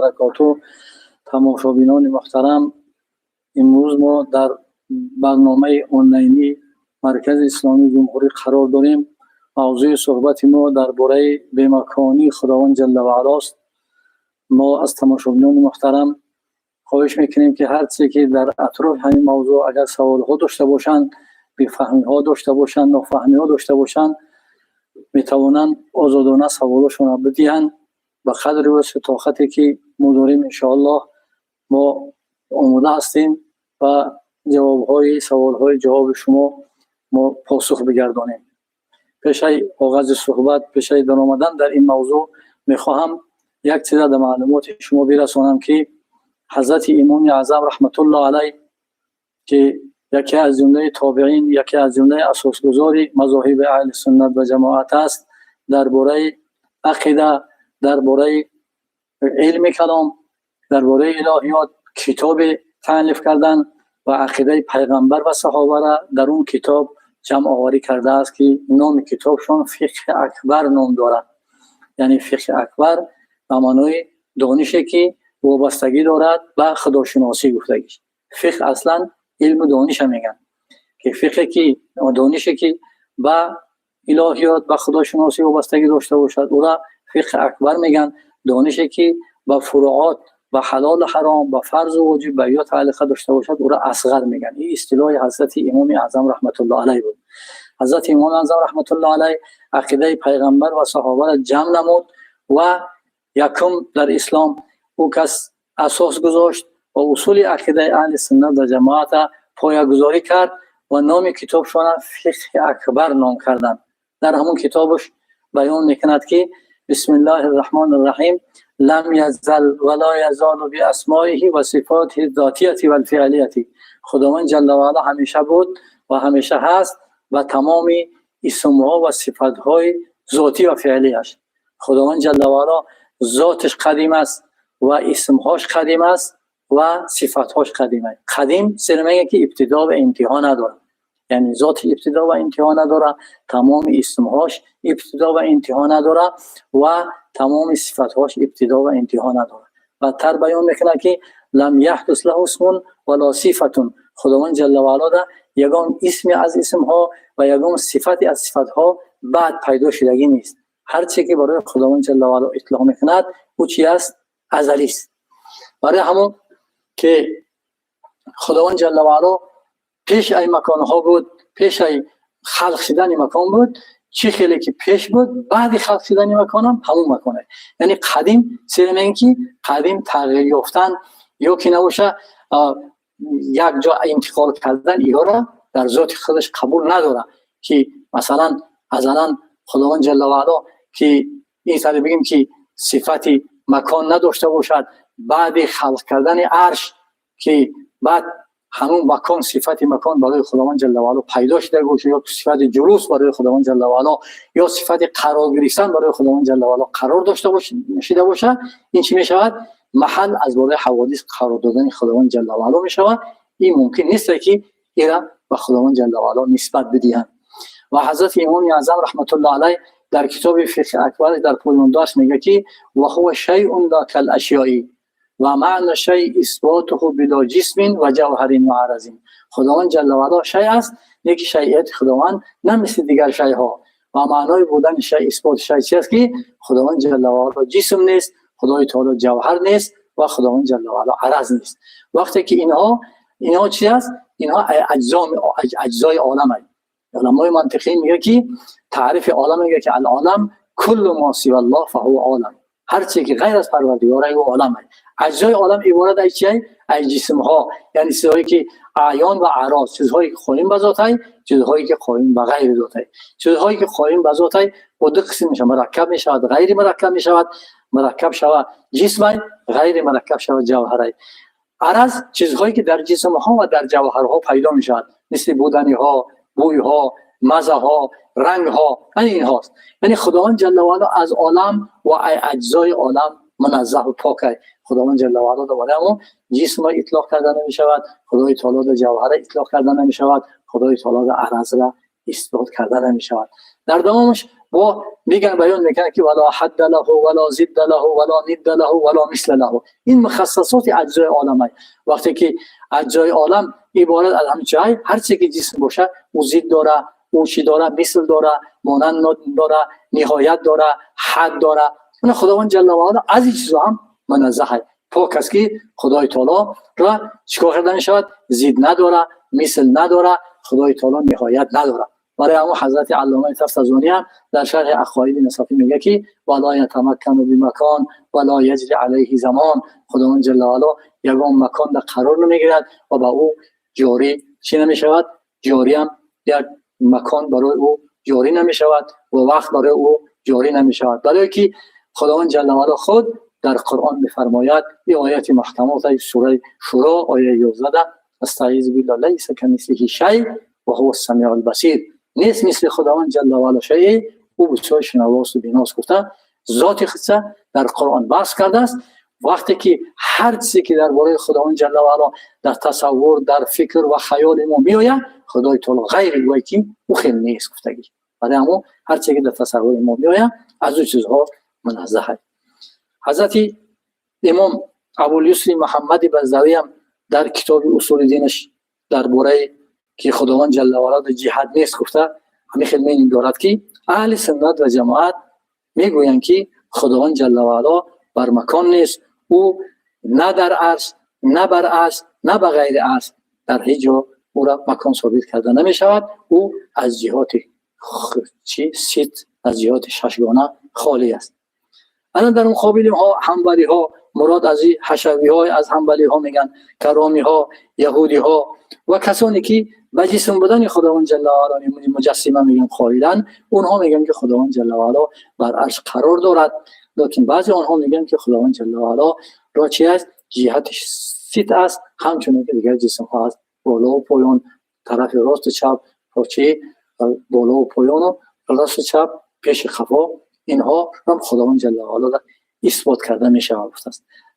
برکاته. تماشابینان محترم، امروز ما در برنامه آنلاینی مرکز اسلامی جمهوری قرار داریم. موضوع صحبت ما درباره بی‌مکانی خداوند جل و علا است. ما از تماشابینان محترم خواهش میکنیم که هر چیزی که در اطراف همین موضوع اگر سوال ها داشته باشند، بی‌فهمی ها داشته باشند، نافهمی ها داشته باشند، میتوانند آزادانه سوالشون را بدهند. به قدر و طاقتی که ما داریم ان شاء الله ما آماده هستیم و جواب‌های سوال‌های جواب شما ما پاسخ بگردانیم. پیش از آغاز صحبت، پیش از درآمدن در این موضوع میخواهم یک چیز در معلومات شما برسانم که حضرت امام اعظم رحمت الله علیه که یکی از جمله تابعین، یکی از جمله اساسگزار مذاهب اهل سنت و جماعت است، درباره عقیده، درباره علم کلام، درباره الهیات کتاب تألیف کردن و عقیده پیغمبر و صحابه را در اون کتاب جمع آوری کرده است که نام کتابشون فقه اکبر نام دارد. یعنی فقه اکبر به معنای دانشی که وابستگی دارد به خداشناسی گفتگیش. فقه اصلا علم دانش میگن که فقه که دانشی که به الهیات به خداشناسی وابستگی داشته باشد او را فقه اکبر میگن. دانشی که به فروعات و حلال و حرام و فرض و واجب به یا تعلق داشته باشد او را اصغر میگن. این اصطلاح حضرت امام اعظم رحمت الله علیه بود. حضرت امام اعظم رحمت الله علیه عقیده پیغمبر و صحابه را جمع نمود و یکم در اسلام او کس اساس گذاشت و اصول عقیده اهل سنت و جماعت پایه‌گذاری کرد و نام کتابشان فقه اکبر نام کردند. در همون کتابش بیان میکند که بسم الله الرحمن الرحیم لم یزل ولا یزال باسمائه و صفاته الذاتیه و الفعلیه. خداوند جل و علا همیشه بود و همیشه هست و تمام اسمها و صفاتهای ذاتی و فعلیش. خداوند جل و علا ذاتش قدیم است و اسمهاش قدیم است و صفاتهاش قدیمه. قدیم سرمایه که ابتدا و انتها نداره، یعنی ذات ابتدا و انتها نداره، تمام اسمهاش ابتدا و انتها نداره و تمام صفاتهاش ابتدا و انتها نداره. و تر بیان میکنه که لم یحدث له اسم ولا صفه. خداوند جل و علا ده یگان اسم از اسمها و یگان صفت از صفاتها بعد پیدا شدگی نیست. هر چی که برای خداوند جل و علا اطلاق میکند او چی است؟ ازلی است. برای همون که خداوند جل و علا پیش ای مکانها بود، پیش ای خلق شدن مکان بود، چی خیلی که پیش بود بعد خلق شدن مکان هم همون مکانه. یعنی قدیم سرمه این که قدیم تغییر یافتن یا که نباشه یک جا انتقال کردن ایها را در ذات خودش قبول نداره که مثلا ازلا خداوند جل و علا که این سال بگیم که صفت مکان نداشته باشد، بعد خلق کردن عرش که بعد همون مکان صفت مکان برای خداوند جل و علا پیدا شده باشه یا صفت جلوس برای خداوند جل و علا یا صفت قرار گرفتن برای خداوند جل و علا قرار داشته باشه، این چی میشود؟ محل از برای حوادث قرار دادن خداوند جل و علا میشود. این ممکن نیست که اینا به خداوند جل و علا نسبت بدهند. و حضرت امام اعظم رحمت الله علیه در کتاب فقه اکبر در پایان داشت میگه که و هو شیء لا کالاشیاء و معنی شیء اثباته بلا جسم و جوهر و عرض. خداوند جل و علا شیء است، یک شیء خداوند نه مثل دیگر شیء ها و معنای بودن شیء اثبات شیء است که خداوند جل و علا جسم نیست، خدای تعالی جوهر نیست و خداوند جل و علا عرض نیست. وقتی که اینها چی است؟ اینها اجزای عالم است. علمای منطقی میگه که تعریف عالم میگه که العالم کل ما سوی الله فهو عالم. هر چیزی که غیر از پروردگار او عالم است. اجزای عالم عبارت از چیه؟ از جسم ها، یعنی چیزهایی که اعیان و اعراض، چیزهایی که قائم به ذات است، چیزهایی که قائم به غیر ذات است. چیزهایی که قائم به ذات است با دو قسم میشه، مرکب میشود، غیر مرکب میشود. مرکب شود جسم، غیر مرکب شود جوهر است. عرض چیزهایی که در جسم ها و در جوهرها پیدا میشود، مثل بودنی ها، بوی ها، مزه ها، رنگ ها، این هاست. یعنی خداوند جل و علا از عالم و اجزای عالم منزه و پاک است. خداوند جل و علا دوباره همون جسم را اطلاق کرده نمی شود، خدای تعالی در جوهر اطلاق کرده نمی شود، خدای تعالی در عرض را اثبات کرده نمی شود. در دوامش و میگن بیان میکنه که ولا حد له ولا ضد له ولا ند له ولا مثل له. این مخصصات اجزای عالم. وقتی که اجزای عالم عبارت از همین چیزای، هر چیزی که جسم باشه او ضد داره، او چی داره، مثل داره، مانند داره، نهایت داره، حد داره. اون خداوند جل و علا از این چیزا هم منزه، پاک است که خدای تعالی را چیکار کرده میشود؟ ضد نداره، مثل نداره، خدای تعالی نهایت نداره. برای همون حضرت علامه تفتزانی هم در شرح عقاید نصفی میگه که ولا یتمکن بمکان ولا یجری علیه زمان. خداوند جل و علا یگان مکان در قرار نمیگیرد و با او جاری چی نمیشود؟ جاری هم یک مکان برای او جاری نمیشود و وقت برای او جاری نمیشود. برای که خداوند جل و علا خود در قرآن میفرماید، این آیات محکمات سوره شورا آیه 11: استعیذ بالله لیس کمثله شیء و هو السمیع البصیر. نیست مثل خداوند جل و علا شیء، او بسیار شنواس و بیناست. گفته ذات خودش در قرآن بحث کرده است. وقتی که هر چیزی که درباره خداوند جل و علا در تصور، در فکر و خیال ما میآید، خدای تعالی غیر وکی او خیلی نیست گفتگی. برای همون هر چیزی که در تصور ما میآید از اون چیزها منزه است. حضرت امام ابوالیسر محمد بزدوی هم در کتاب اصول دینش درباره که خداوند جل و علا در جهت نیست گفته، همین خیلی این دارد که اهل سنت و جماعت میگویند که خداوند جل و علا بر مکان نیست، او نه در عرش، نه بر عرش، نه به غیر عرش، در هیچ جا او را مکان ثابت کرده نمی شود. او از جهات از جهات ششگانه خالی است. الان در مقابل ها حنبلی ها، مراد از حشوی های از حنبلی ها میگن، کرامی ها، یهودی ها و کسانی که به جسم بدن خداوند جل و علا مجسمه میگن خواهیدن، اونها میگن که خداوند جل و علا بر عرش قرار دارد. لیکن بعضی آنها میگن که خداوند جل و علا را چی است؟ جهتش ست است، همچنین که دیگر جسم ها است، بالا و پایان، طرف راست و چپ، پاچه بالا و پایان و راست و چپ، پیش خفا، اینها هم خداوند جل و علا را اثبات کرده می شود.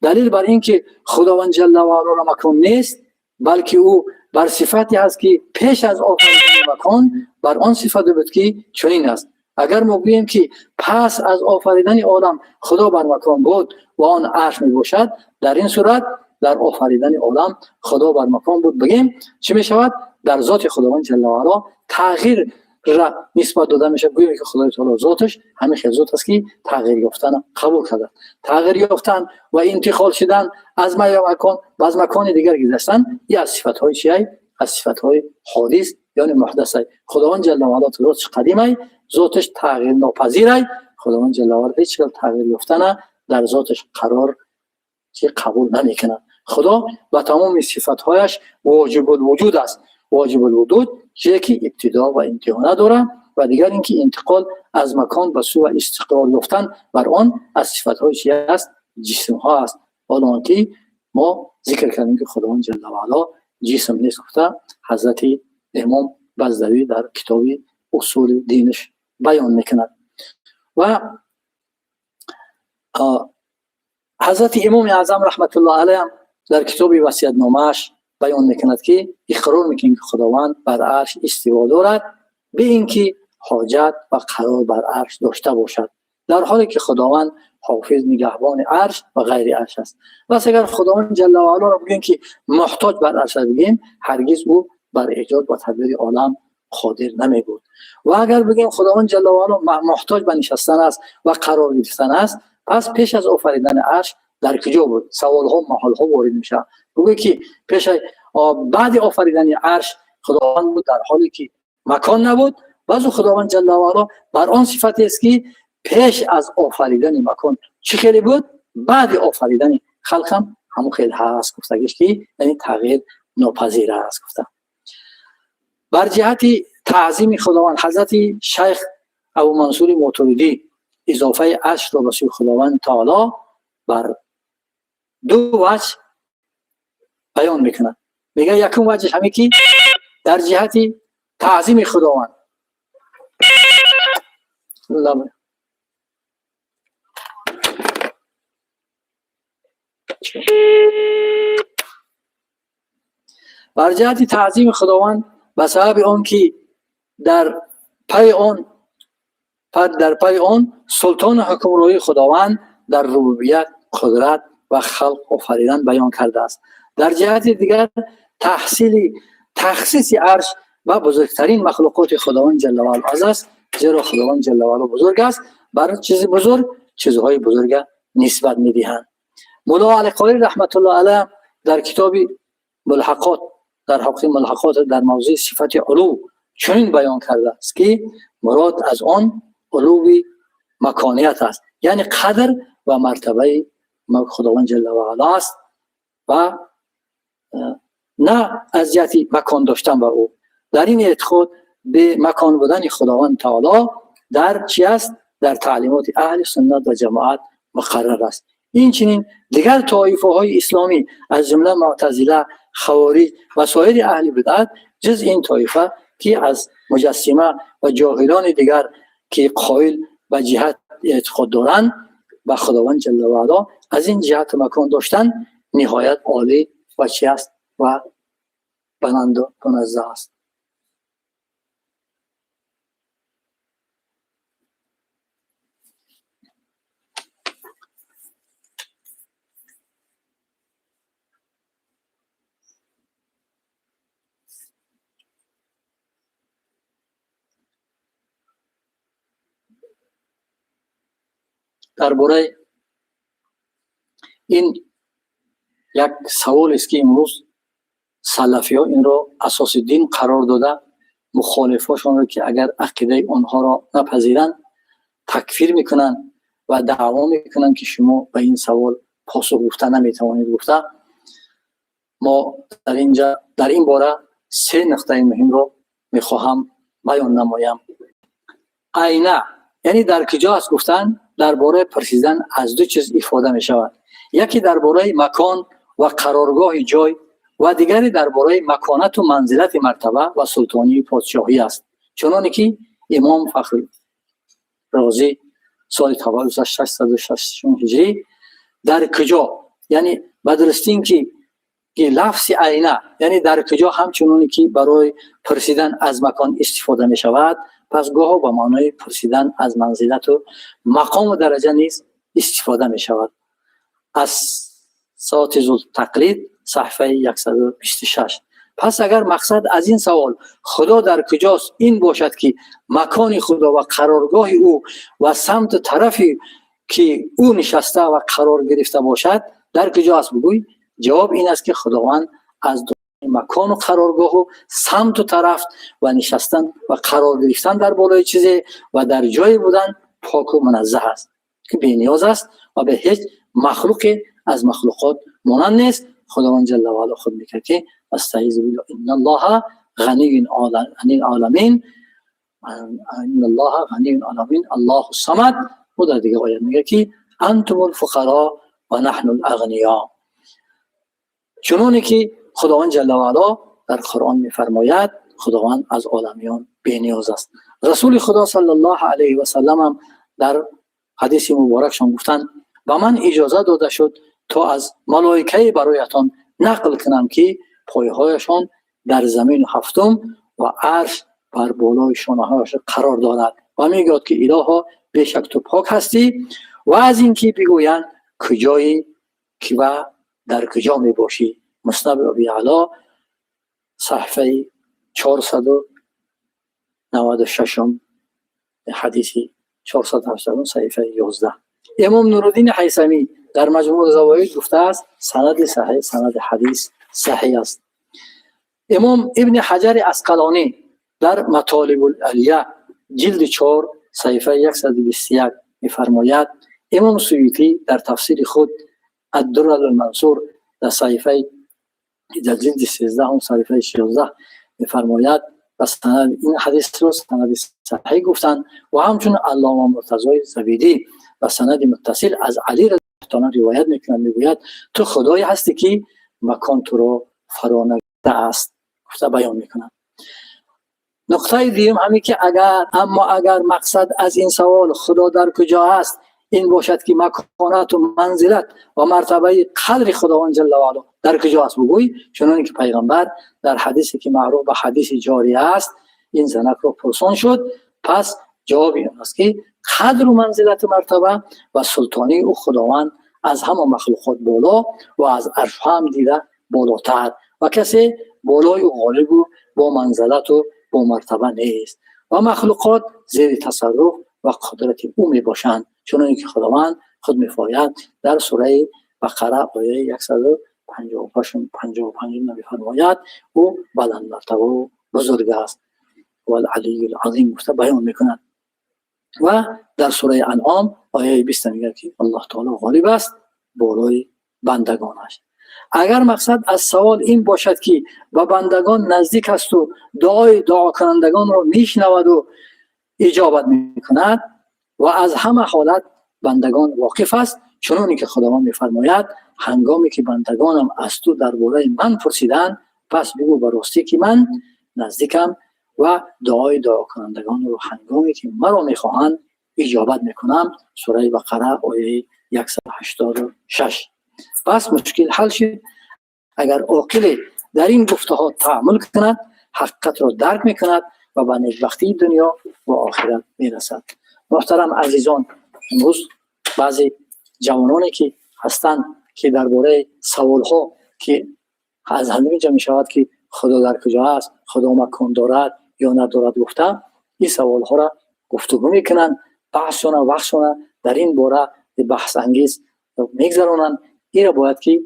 دلیل بر این که خداوند جل و علا را مکان نیست، بلکه او بر صفتی است که پیش از آفریدن مکان بر آن صفت بود که چنین است. اگر ما بگوییم که پس از آفریدن عالم خدا بر مکان بود و آن عرش می باشد، در این صورت در آفریدن عالم خدا بر مکان بود، بگیم چی می شود؟ در ذات خداوند جل و علا تغییر را نسبت داده میشه. گویا که خدای تعالی ذاتش همین خیلی ذات است که تغییر یافتن قبول کرده. تغییر یافتن و انتقال شدن از مکان و از مکان دیگر گذشتن، یا از صفات های چیه؟ از صفات های حادث یعنی محدث. خداوند جل و علا ذاتش قدیمه، ذاتش تغییر ناپذیره. خداوند جل و علا هیچ وقت تغییر یافتن در ذاتش قرار که قبول نمیکنه. خدا با تمام صفات هایش واجب الوجود است. واجب الوجود چیزی که ابتدا و انتها نداره، و دیگر اینکه انتقال از مکان به سو استقرار یافتن بر آن از صفات‌های چی است؟ جسم ها است. حالا که ما ذکر کردیم که خداوند جل و علا جسم نیست، گفته حضرت امام بزدوی در کتاب اصول دینش بیان میکند. و حضرت امام اعظم رحمت الله علیه در کتاب وصیت نامه‌اش بیان میکند که اقرار میکنه که خداوند بر عرش استوا دارد، به اینکه حاجت و قرار بر عرش داشته باشد، در حالی که خداوند حافظ نگهبان عرش و غیر عرش است. و اگر خداوند جل و علا را بگیم که محتاج بر عرش بگیم، هرگز او بر ایجاد و تدبیر عالم قادر نمی بود. و اگر بگیم خداوند جل و علا محتاج به نشستن است و قرار گرفتن است، پس پیش از آفریدن عرش در کجا بود؟ سوال ها محال ها وارد میشه. بگویی که پیش بعد آفریدن عرش خداوند بود در حالی که مکان نبود. بعضو خداوند جل و علا بر آن صفتی است که پیش از آفریدن مکان چه خیلی بود، بعد آفریدن خلق هم همون خیلی هست. گفتگیش که یعنی تغییر ناپذیر است. گفتم بر جهت تعظیم خداوند حضرت شیخ ابو منصور ماتریدی اضافه عرش را به سوی خداوند تعالی بر دو وجه بیان میکنند. میگه یکم وجهش همین که در جهت تعظیم خداوند بر جهت تعظیم خداوند به سبب آن که در پی آن در پی آن سلطان حکمرانی خداوند در ربوبیت، قدرت و خلق آفریدن بیان کرده است. در جهت دیگر تخصیص عرش و بزرگترین مخلوقات خداوند جل و علا است، زیرا خداوند جل و علا بزرگ است، بر چیز بزرگ چیزهای بزرگ نسبت می‌دهند. مولا علی قاری رحمت الله علیه در کتاب ملحقات در موضوع صفت علو چنین بیان کرده است که مراد از آن علو مکانیت است، یعنی قدر و مرتبه خداوند جل و علا است و نه از جهت مکان داشتن با او. در این اعتقاد به مکان بودن خداوند تعالی در چی است؟ در تعلیمات اهل سنت و جماعت مقرر است. این چنین دیگر طایفه های اسلامی از جمله معتزله، خوارج و سایر اهل بدعت جز این طایفه که از مجسمه و جاهلان دیگر که قائل به جهت اعتقاد دارند به خداوند جل و علا از این جهت مکان داشتن نهایت عالی و چی است و بلند و منزه است. درباره این یک سوال است که امروز سلفی ها این را اساس دین قرار داده، مخالفاشون را که اگر عقیده آنها را نپذیرند تکفیر میکنن و دعوا میکنن که شما به این سوال پاسخ گفته نمیتوانید گفته. ما در این باره سه نقطه مهم را میخواهم بیان نمایم. عینه یعنی در کجا است گفتن درباره پرسیدن از دو چیز استفاده می شود. یکی درباره مکان و قرارگاه جای و دیگری درباره مکانت و منزلت مرتبه و سلطانی پادشاهی است. چنانه که امام فخر رازی سال تولد 660 هجری در کجا یعنی بدرستین که لفظ عینه یعنی در کجا همچنانی که برای پرسیدن از مکان استفاده می شود، پس گاه به معنای پرسیدن از منزلت و مقام و درجه نیز استفاده می شود. از ساتز التقلید صفحه 126. پس اگر مقصد از این سوال خدا در کجاست این باشد که مکان خدا و قرارگاه او و سمت طرفی که او نشسته و قرار گرفته باشد در کجاست بگوی، جواب این است که خداوند از مکان و قرارگاه و سمت و طرف و نشستن و قرار گرفتن در بالای چیزی و در جای بودن پاک و منزه است که بی نیاز است و به هیچ مخلوق از مخلوقات مانند نیست. خداوند جل و علا خود میگه که استعیذ بالله ان الله غنی عن العالمین، ان الله غنی عن العالمین الله الصمد. و در دیگه آیه میگه که انتم الفقراء و نحن الاغنیاء. چنانه که خداوند جل و علا در قرآن میفرماید خداوند از عالمیان بی نیاز است. رسول خدا صلی الله علیه و سلم هم در حدیث مبارکشان گفتند و من اجازه داده شد تا از ملائکه برایتان نقل کنم که پایهایشان در زمین هفتم و عرش بر بالای شانه‌هایش قرار دارد و میگوید که الها بیشک تو پاک هستی و از اینکه بگویند کجایی که و در کجا می باشی. مسند ابی اعلی صفحه 496 حدیث 480 صفحه 11. امام نورالدین حیثمی در مجموع زواید گفته است سند صحیح، سند حدیث صحیح است. امام ابن حجر عسقلانی در مطالب العلیه جلد 4 صفحه 121 می‌فرماید. امام سیوطی در تفسیر خود الدر المنصور در صحیفه در جلد 13 صحیفه 16 می‌فرماید و سند این حدیث رو سند صحیح گفتند و همچون علامه مرتضی زبیدی و سند متصل از علی رضی الله عنه روایت می‌کنند، میگوید تو خدایی هستی که مکان تو رو فرا نگرفته است. گفته بیان می‌کنند. نقطه دیگه همین که اگر مقصد از این سوال خدا در کجا است این باشد که مکانت و منزلت و مرتبه قدر خداوند جل و علا در کجا است بگوی، چنانکه که پیغمبر در حدیثی که معروف به حدیث جاریه است این زنک رو پرسان شد، پس جواب این است که قدر و منزلت مرتبه و سلطانی او خداوند از همه مخلوقات بالا و از عرش هم دیده بالاتر و کسی بالای و غالب و با منزلت و با مرتبه نیست و مخلوقات زیر تصرف و قدرت او می باشند، چون که خداوند خود می فرماید در سوره بقره آیه 155 می فرماید او بلند مرتبه و بزرگ است و العلی العظیم بیان می کند. و در سوره انعام آیه 20 میگه که الله تعالی غالب است بالای بندگانش. اگر مقصد از سوال این باشد که به بندگان نزدیک است و دعا کنندگان را میشنود و اجابت میکند و از همه حالت بندگان واقف است، چنانکه که خداوند میفرماید هنگامی که بندگانم از تو درباره من پرسیدند پس بگو به راستی که من نزدیکم و دعا کنندگان رو هنگامی که مرا میخواهند اجابت میکنم. سوره بقره آیه 186. پس مشکل حل شد اگر عاقل در این گفته ها تعامل کند، حقیقت را درک میکند و به نیکبختی دنیا و آخرت میرسد. محترم عزیزان، امروز بعضی جوانانی که هستند که درباره سوال ها که از همه جا می شود که خدا در کجا است، خدا مکان دارد یا ندارد گفته، این سوال ها را گفتگو میکنند، بحثونه در این باره بحث انگیز میگذرانند. این را باید که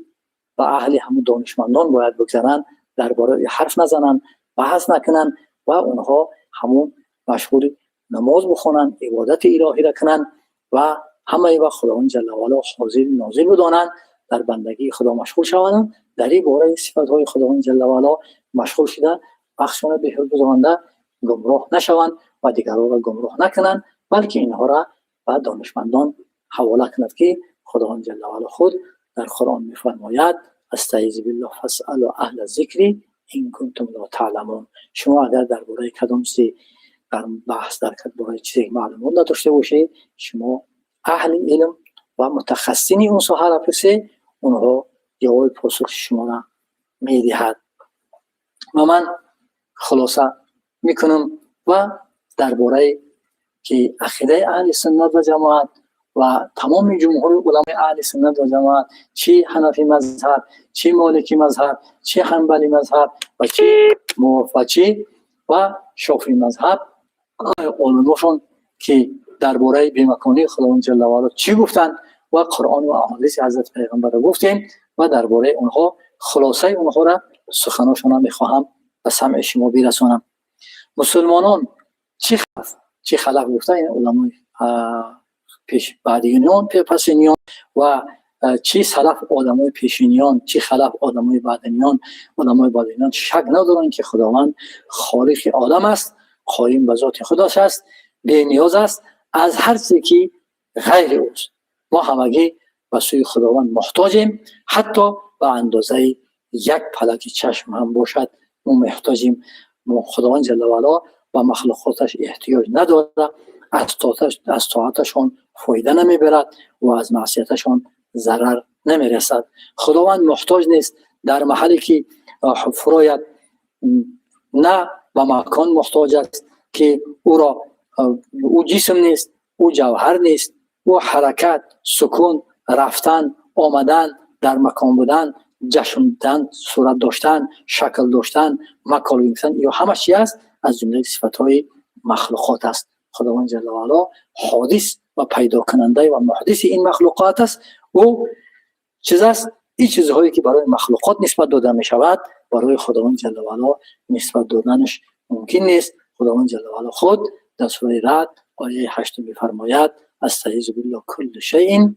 به اهل همون دانشمندان باید بگذارند، درباره حرف نزنند، بحث نکنند و اونها همون مشغول نماز بخونند، عبادت الهی را کنند و همه وقت خداوند جل و علا حاضر ناظر بدانند، در بندگی خدا مشغول شوند، در این باره صفات های خداوند جل و علا مشغول شده بخشونه به حال گذارنده گمراه نشوند و دیگران را گمراه نکنند، بلکه اینها را به دانشمندان حواله کنند که خداوند جل و علا خود در قرآن می‌فرماید استعیذ بالله فاسألوا اهل الذکر ان کنتم لا تعلمون. شما اگر درباره کدام چیزی در بحث درباره چیزی معلومات نداشته باشید، شما اهل علم و متخصصین اون ساحه را پرسید، اونها جواب پاسخ شما را میدهد. و من خلاصه میکنم و درباره که عقیده اهل سنت و جماعت و تمام جمهور علمای اهل سنت و جماعت، چی حنفی مذهب، چی مالکی مذهب، چی حنبلی مذهب و چی و شافعی مذهب، علماشون که درباره بی‌مکانی خداوند جل و علا چی گفتند و قرآن و احادیث حضرت پیغمبر را گفتیم و درباره اونها خلاصه اونها را سخناشون را میخواهم به سمع شما برسانم. مسلمانان چی خلق گفتن این علمای پیش بعدینیان پسینیان و چی سلف آدمای پیشینیان، چی خلف آدمای بعدینیان، علمای بعدینیان شک ندارن که خداوند خالق عالم است، قایم به ذات خودش است، بی نیاز است از هر چیزی که غیر اوست. ما همگی به سوی خداوند محتاجیم، حتی به اندازه یک پلک چشم هم باشد ما محتاجیم. خداوند جل و علا و مخلوقاتش احتیاج نداره، از طاعتشان فایده نمیبرد و از معصیتشان ضرر نمیرسد. خداوند محتاج نیست در محلی که فراید، نه به مکان محتاج است که او جسم نیست، او جوهر نیست، او حرکت، سکون، رفتن، آمدن، در مکان بودن، جشن دادن، صورت داشتن، شکل داشتن، مکالمه گفتن، یا همه چی است از جمله صفات‌های مخلوقات است. خداوند جل و علا حادث و پیدا کننده و محدث این مخلوقات است. او چیز است، این چیزهایی که برای مخلوقات نسبت داده می شود برای خداوند جل و علا نسبت دادنش ممکن نیست. خداوند جل و علا خود در سوره رعد آیه 8 می‌فرماید استعیذ بالله کل شیء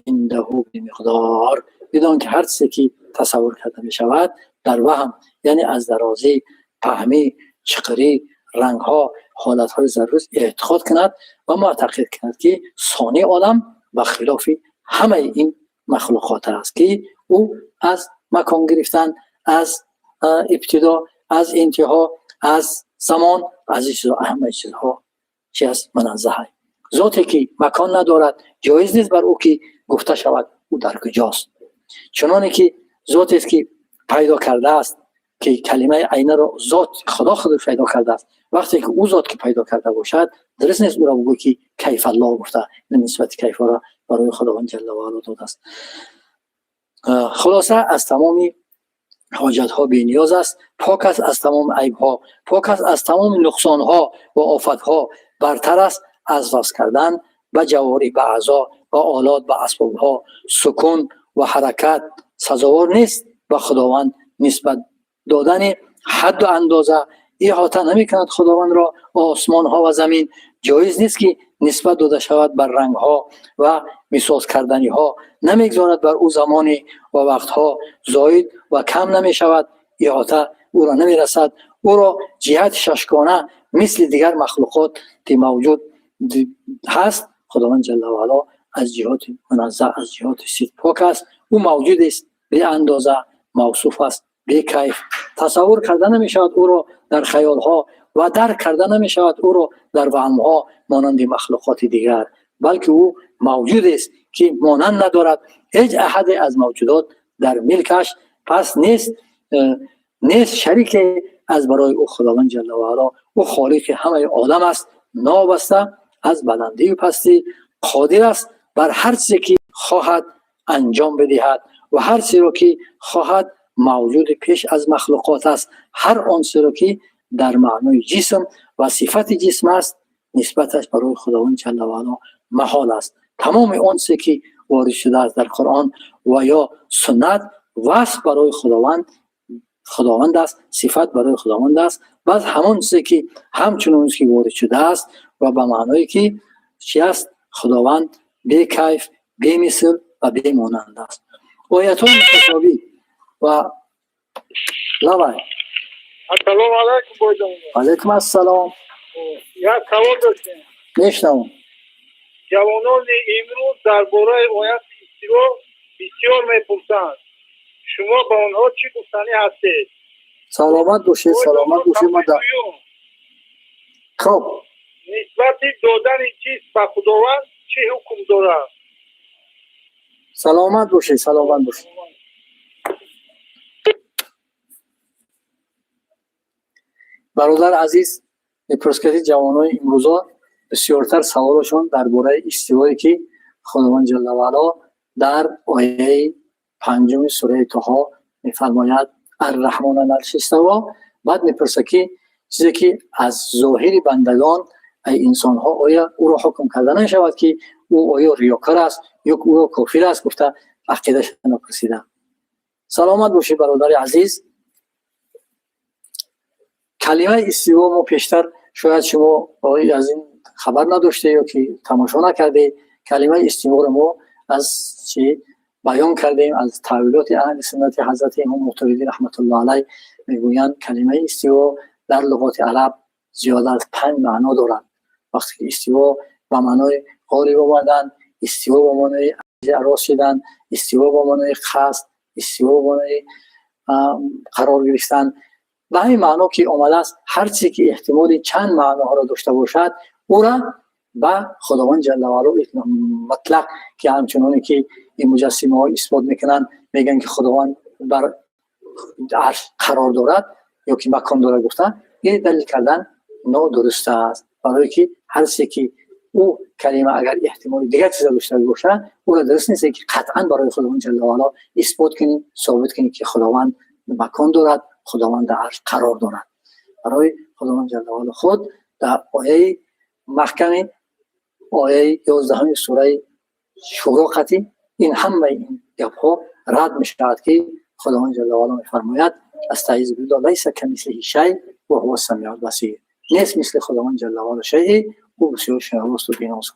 عنده بمقدار، بدان که هر چیزی که تصور کرده می شود در وهم، یعنی از درازی، فهمی، چقری، رنگ ها، حالت های ضروری اعتقاد کند و معتقد کند که صانع عالم و خلاف همه این مخلوقات است که او از مکان گرفتن، از ابتدا، از انتها، از زمان، از همه چیزها چی است منزه. ذاتی که مکان ندارد جایز نیست بر او که گفته شود او در کجاست. چنانه که ذاتی است که پیدا کرده است که کلمه عینه را ذات خدا خود پیدا کرده است، وقتی که او ذات که پیدا کرده باشد درست نیست او را بگو که کیف الله گفته، نسبت کیف را برای خداوند جل و علا داده است. خلاصه از تمام حاجت ها بی نیاز است، پاک است از تمام عیب ها، پاک است از تمام نقصان ها و آفت ها، برتر است از وصل کردن به جواری، به اعضا و آلات، به اسباب ها. سکون و حرکت سزاوار نیست به خداوند نسبت دادن حد و اندازه احاطه نمی‌کند خداوند را آسمان ها و زمین. جایز نیست که نسبت داده شود بر رنگ ها و میساز کردنی ها، نمیگذارد بر او زمان و وقت ها زاید و کم نمی شود، احاطه او را نمی رسد. او را جهت ششگانه مثل دیگر مخلوقات موجود هست. خداوند جل و علا از جهات منزه، از جهات صفت پاک است. او موجود است، به اندازه موصوف است، به کیف تصور کرده نمی شود او را در خیال ها و درک کرده نمی شود او را در وهم ها مانند مخلوقات دیگر، بلکه او موجود است که مانند ندارد هیچ احد از موجودات در ملکش، پس نیست شریک از برای او خداوند جل و علا. او خالق همه عالم است، نابسته از بلندی و پستی، قادر است بر هر چیزی که خواهد انجام بدهد و هر چیزی را که خواهد موجود پیش از مخلوقات است. هر آنچه را که در معنای جسم و صفت جسم است نسبتش برای خداوند جل و علا محال است. تمام آنچه که وارد شده است در قرآن و یا سنت وصف برای خداوند است، صفت برای خداوند است. بعد همون چیزی که همچنان که وارد شده است و به معنایی که چی است، خداوند بی کیف، بی مثل و بی مانند است. آیات های متشابه و لبای. السلام علیکم بایدان. علیکم السلام. یک سوال داشتیم. میشنوم. جوانان امروز درباره آیت استوا بسیار میپرسند. شما با آنها چی گفتنی هستید؟ سلامت باشید، سلامت باشید. خب نسبت دادن چیز به خداوند چه حکم دارد؟ سلامت باشید، سلامت باشید. برادر عزیز میپرس که جوانای امروزا بسیارتر سوالشون درباره استوایی که خداوند جل و علا در آیه 5 سوره طه میفرماید الرحمن علی العرش استوى، بعد میپرسه که چیزی که از ظاهر بندگان ای انسان ها آیا او را حکم کرده نشود که او آیا ریاکار است یا او کافر است، گفته عقیده‌اش نپرسیده. سلامت باشید برادر عزیز. کلمه استوا ما پیشتر شاید شما از این خبر نداشته یا که تماشا نکرده، کلمه استوا رو ما از چی بیان کردیم، از تأویلات اهل سنت. حضرت امام ماتریدی رحمت الله علیه میگویند کلمه استوا در لغات عرب زیاده از 5 معنا دارد. وقتی که استوا به معنای غالب آمدن، استوا به معنای عراض شدن، استوا به معنای قصد، استوا به معنای قرار گرفتن، به همین معنا که آمده است، هر چیزی که احتمال چند معنا را داشته باشد او را به خداوند جل و علا مطلق، که همچنانی که این مجسمه ها اثبات میکنن میگن که خداوند بر عرش قرار دارد یا که مکان دارد، گفتن این دلیل کردن نادرست است. برای که هر چیزی که او کلمه اگر احتمال دیگر چیز داشته باشه او را درست نیست که قطعا برای خداوند جل و علا اثبات کنیم، ثابت کنیم که خداوند مکان دارد، خداوند در عرش قرار دارد. برای خداوند جل و علا خود در آیه محکمه آیه 11 سوره شورا قطعی این همه این گپ‌ها رد می‌شود که خداوند جل و علا می‌فرماید استعیذ بالله لیس کمثله شیء و هو السمیع البصیر. نیست مثل خداوند جل و علا شیء، او بسیار شنواست و بیناست.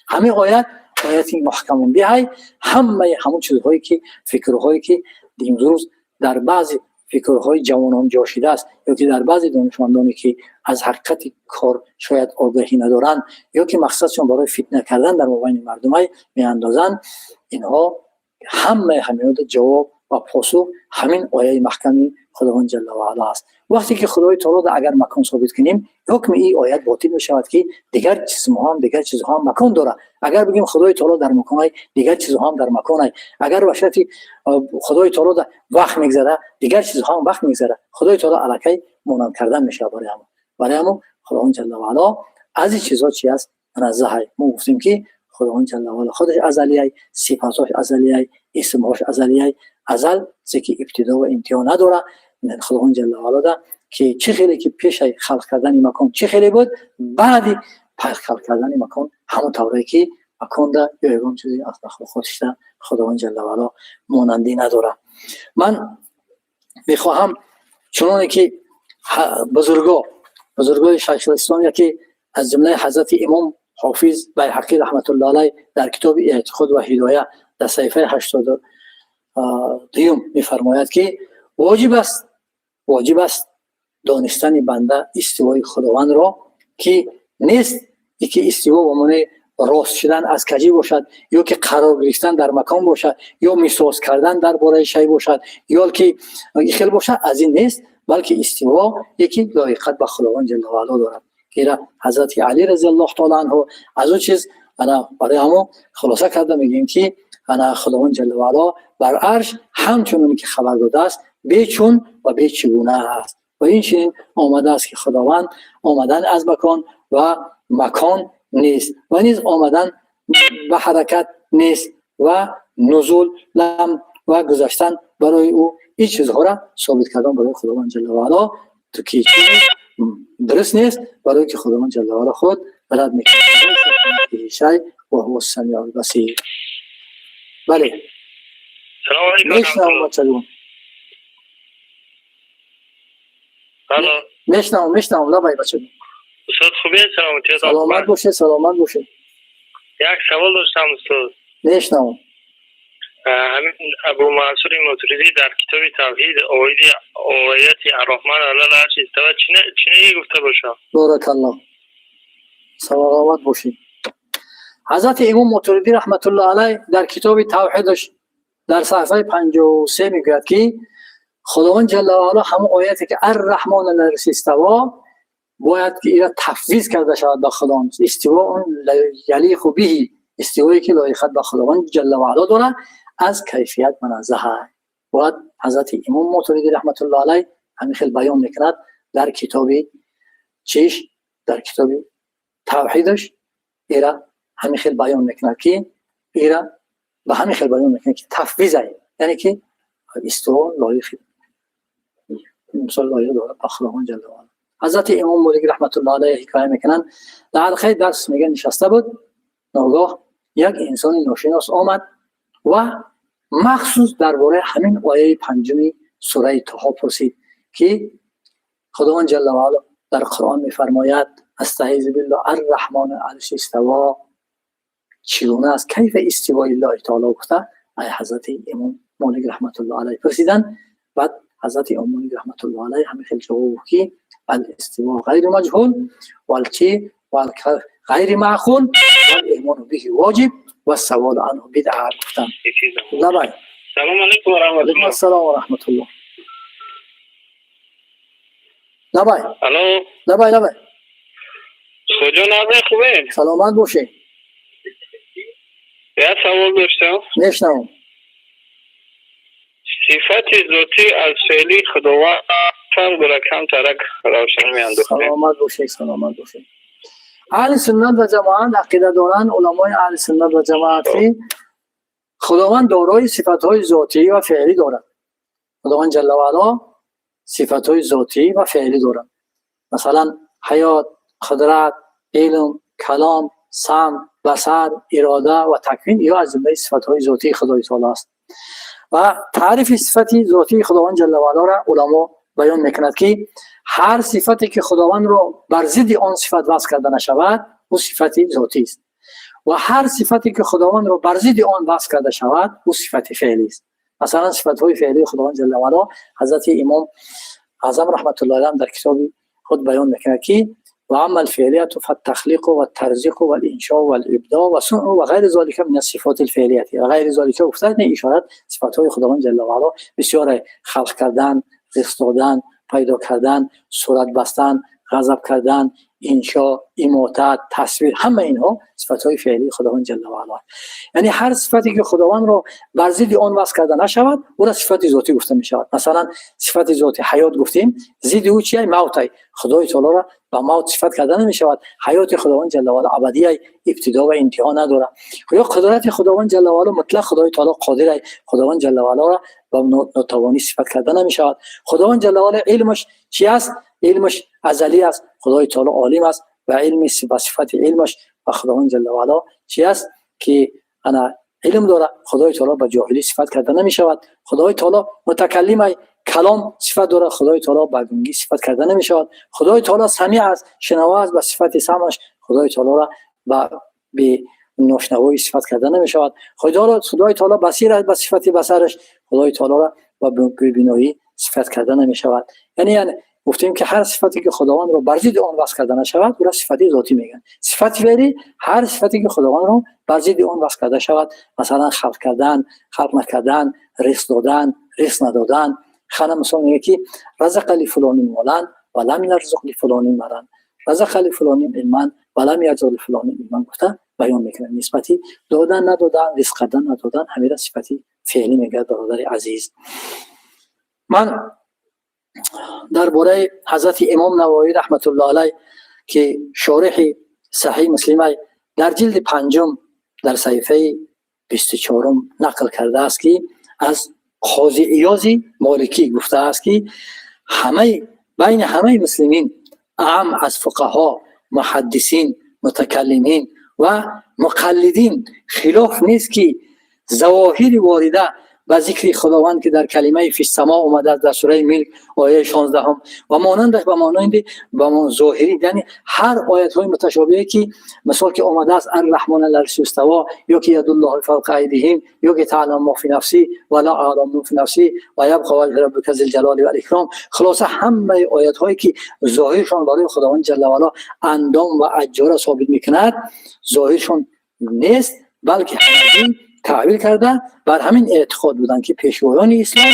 همه آیات محکم بیای، همون چیزهایی که فکرهایی که امروز در بعضی فکرهای جوانان جا شده است یا که در بعضی دانشمندانی که از حقیقت کار شاید آگاهی ندارند یا که مقصدشون برای فتنه کردن در مابین مردم میاندازند، اینها همین جواب و پاسخ همین آیه محکمی خداوند جل و علا است. وقتی که خدای تعالی اگر مکان ثابت کنیم، حکم این آیت باطل میشود که دیگر چیزها هم مکان داره. اگر بگیم خدای تعالی در مکان، دیگر چیزها هم در مکان. اگر باشد خدای تعالی در وقت میگذره، دیگر چیزها هم وقت میگذره. خدای تعالی الکی مانند کردن میشه برای ما خداوند جل و علا از این چیزها چی است؟ منزه. ما گفتیم که خداوند جل و علا خودش ازلیه، صفاتش ازلیه، اسمش ازلیه. ازل که ابتدا و انتها نداره. خداوند جل و علا که چه خیلی که پیش خلق کردن مکان چه خیلی بود، بعد خلق کردن مکان همون طوری که مکان ده یا یگان چیزی از داخل خودش ده خداوند جل و علا مانندی نداره. من میخواهم چنانه که بزرگای شیخ الاسلام که از جمله حضرت امام حافظ بیهقی رحمت الله علیه در کتاب اعتقاد و هدایه در صفحه 82 میفرماید که واجب است دانستن بنده استوای خداوند را که نیست که استوا به معنی راست شدن از کجی باشد، یا که قرار گرفتن در مکان باشد، یا میساز کردن در باره شی باشد، یا که خیلی باشد. از این نیست، بلکه استوا یکی لایقت به خداوند جل و علا دارد. که حضرت علی رضی الله تعالی عنه از اون چیز انا برای همون خلاصه کرده میگیم که انا خداوند جل و علا بر عرش همچنان که خبر داده است بیچون و بیچگونه است. و این چنین آمده است که خداوند آمدن از مکان و مکان نیست، و نیز آمدن به حرکت نیست، و نزول و گذشتن برای او این چیزها را ثابت کردن برای خداوند جل و علا تو که درست نیست، برای که خداوند جل و علا خود بلد میکنه شی و هو السمیع البصیر. بله، سلام علیکم. میشنم لبای بچه. استاد خوبی؟ سلامت باشه. یک سوال داشتم استاد. میشنم. همین ابو منصور ماتریدی در کتاب توحید آیت الرحمن علی العرش استوى چنین گفته باشه؟ بارک الله. سلامت باشید. حضرت امام ماتریدی رحمت الله علیه در کتاب توحیدش در صفحه 53 میگوید که خداوند جل و علا همون آیتی که الرحمن علی العرش استوى باید که اینا تفویض کرده شود به خداوند. استوا اون یلیق به، استوایی که لایقت به خداوند جل و علا داره، از کیفیت منزه. باید حضرت امام ماتریدی رحمت الله علیه همین خیلی بیان میکند در کتاب در کتاب توحیدش ایرا همین خیلی بیان میکند که ایرا به همین خیلی بیان میکند که تفویضه، یعنی که استوا لایق مثلا لایق داره به خداوند جل و علا. حضرت امام مالک رحمت الله علیه حکایت میکنن در حلقه درس میگن نشسته بود، ناگاه یک انسان ناشناس آمد و مخصوص درباره همین آیه پنجمی سوره طه پرسید که خداوند جل و علا در قرآن میفرماید استعیذ بالله الرحمن علی العرش استوى چگونه است، کیف استوای الله تعالی گفته. حضرت امام مالک رحمت الله علیه پرسیدن، بعد حضرت امام مالک رحمت الله علیه همین خیلی جواب که الاستواء غیر مجهول والچی غیر معقول والایمان به واجب و السوال عنه بدعه گفتن. لبای. سلام علیکم و رحمت الله. السلام و رحمت الله. لبای. الو. لبای. کجا نازه خوبه؟ سلامت باشه. یک سوال داشتم. میشنوم. صفت ذاتی از فعلی خداوند فرق داره، کم ترک روشن میانداخته. سلامت باشه. اهل سنت و جماعت عقیده دارن، علمای اهل سنت و جماعت خداوند دارای صفات‌های ذاتی و فعلی دارد. خداوند جل و علا صفات‌های ذاتی و فعلی دارد. مثلا حیات، قدرت، علم، کلام، سمع، بصر، اراده و تکوین یا از جمله صفات‌های ذاتی خدای تعالی است. و تعریف صفت ذاتی خداوند جل و علا را علما بیان میکند که هر صفتی که خداوند را بر ضد آن صفت وصف کرده نشود او صفت ذاتی است، و هر صفتی که خداوند را بر ضد آن وصف کرده شود او صفت فعلی است. مثلا صفات های فعلی خداوند جل و علا حضرت امام اعظم رحمت الله علیه در کتاب خود بیان میکند که و عمل فعلیت و التخلیق و الترزیق و الانشاء و الابداع و صنع و غیر ذلك من الصفات الفعلیه و غیر ذلك افتاد اشارت صفات های خداوند جل و علا بسیار خلق کردن، رزق دادن، پیدا کردن، صورت بستن، غضب کردن، انشا، اماتت، تصویر، همه اینها صفات‌های فعلی خداوند جل و علا. یعنی هر صفتی که خداوند را بر ضد آن وصف کرده نشود او را صفت ذاتی گفته می شود. مثلا صفت ذاتی حیات گفتیم، ضد او چیه؟ موت. خدای تعالی را با موت صفت کرده نمی شود. حیات خداوند جل و علا ابدی، ابتدا و انتها نداره. یا قدرت خداوند جل و علا مطلق، خدای تعالی قادر است. خداوند جل و علا را با ناتوانی صفت کرده نمی شود. خداوند جل و علا علمش چی است؟ علمش ازلی است. خدای تعالی عالم است و علم صفت علمش و خداوند جل و علا چی است که انا علم داره. خدای تعالی با جاهلی صفت کرده نمی شود. خدای تعالی متکلم است، کلام صفت داره. خدای تعالی با گنگی صفت کرده نمی شود. خدای تعالی سمیع است، شنوا است، با صفت سمعش خدای تعالی را با به ناشنوایی صفت کرده نمی شود. خدای تعالی بصیر است، با صفت بصرش خدای تعالی را با بینایی صفت کرده نمی شود. یعنی گفتیم که هر صفتی که خداوند را بر ضد آن وصف کرده نشود او را صفت ذاتی میگن. صفت فعلی هر صفتی که خداوند را بر ضد آن وصف کرده شود، مثلا خلق کردن، خلق نکردن، رزق دادن، رزق ندادن. خانه مثلا میگه که رزق لفلان مالا و لم یرزق لفلان مالا، رزق لفلان علما و لم یرزق لفلان علما گفته بیان میکنه. نسبتی دادن ندادن، رزق دادن ندادن همه را صفتی فعلی میگه. برادر عزیز، من درباره حضرت امام نووی رحمت الله علیه که شارح صحیح مسلم در جلد 5 در صفحه 24 نقل کرده است که از قاضی ایاز مالکی گفته است که بین همه مسلمین اعم از فقها، محدثین، متکلمین و مقلدین خلاف نیست که ظواهر وارده و ذکر خداوند که در کلمه فی السماء اومده در سوره ملک آیه 16 و مانندش و مانند با ظاهری، یعنی هر آیت های متشابهی که مثال که اومده است الرحمن علی العرش استوى یا که ید الله فوق ایدیهم یا که تعلم ما فی نفسی ولا اعلم ما فی نفسی و یبقى وجه ربک ذی الجلال و الاکرام، خلاصه همه آیت هایی که ظاهرشون برای خداوند جل و علا اندام و اجزا را ثابت میکند ظاهرشون نیست، بلکه تعبیر کرده بر همین اعتقاد بودن که پیشوایان اسلام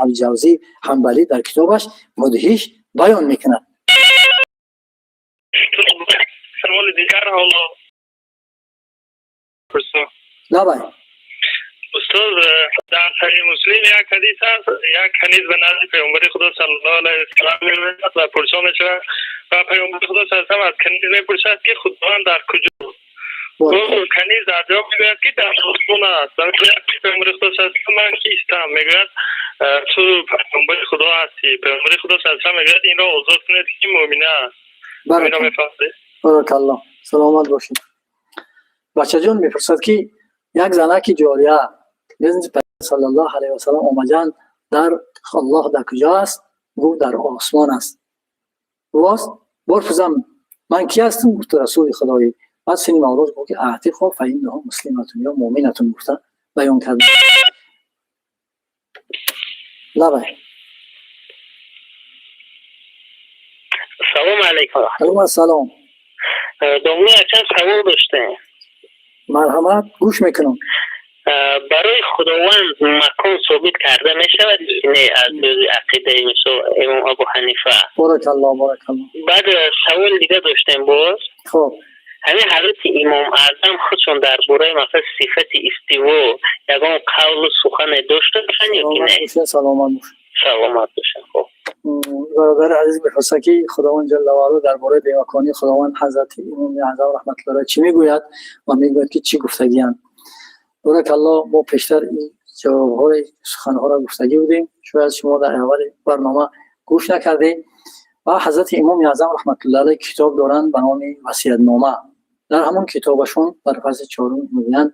الجوزی حنبلی در کتابش مدهش بیان میکند. سوال دیگر حالا لبای استاد در صحیح مسلم یک حدیث است، یک کنیز به نزد پیامبر خدا صلی الله علیه و سلم میرسد و پرسان میشود و پیامبر خدا صلی الله علیه و سلم از کنیز میپرسد که خداوند در کجا؟ کنیز در جواب میگوید که در آسمان است. پیامبر خدا صلی الله علیه و سلم من کیستم؟ میگوید تو پیامبر خدا هستی. پیامبر خدا صلی الله علیه و سلم میگوید این را آزاد کنید که مؤمنه است. بارک الله، سلامت باشید. بچه جان میپرسد که یک زنک جاریه نزد پیامبر صلی الله علیه و سلم آمدن در الله در کجا است؟ گفت در آسمان است. راست برفزم من کی هستم؟ گفت رسول خدایی. بعد سنی مولاز گفت که اعتقا فإنها مسلمتون یا مؤمنتون گفته بیان کرد. لبای سلام علیکم. علیکم السلام. دومی چند سوال داشته. مرحمت، گوش میکنم. برای خداوند مکان ثابت کرده میشود نه از عقیده مثل امام ابو حنیفه؟ بارک الله بارک الله. بعد سوال دیگه داشتیم باز. خب همین حضرت امام اعظم خودشون درباره مثلا صفت استوا یگان قول و سخن داشتن یا نه؟ سلامت باش. سلامت باشن. خب برادر عزیز می‌پرسد که خداوند جل و علا درباره بی‌مکانی خداوند حضرت امام اعظم رحمت الله چی میگوید و میگوید که چی گفتگی‌اند. بارک الله، ما پیشتر این جواب‌های سخن‌ها را گفتگی بودیم، شاید شما در اول برنامه گوش نکردید. و حضرت امام اعظم رحمت الله علیه کتاب دارند به نام وصیت‌نامه. در همون کتابشون در فصل 4 میگن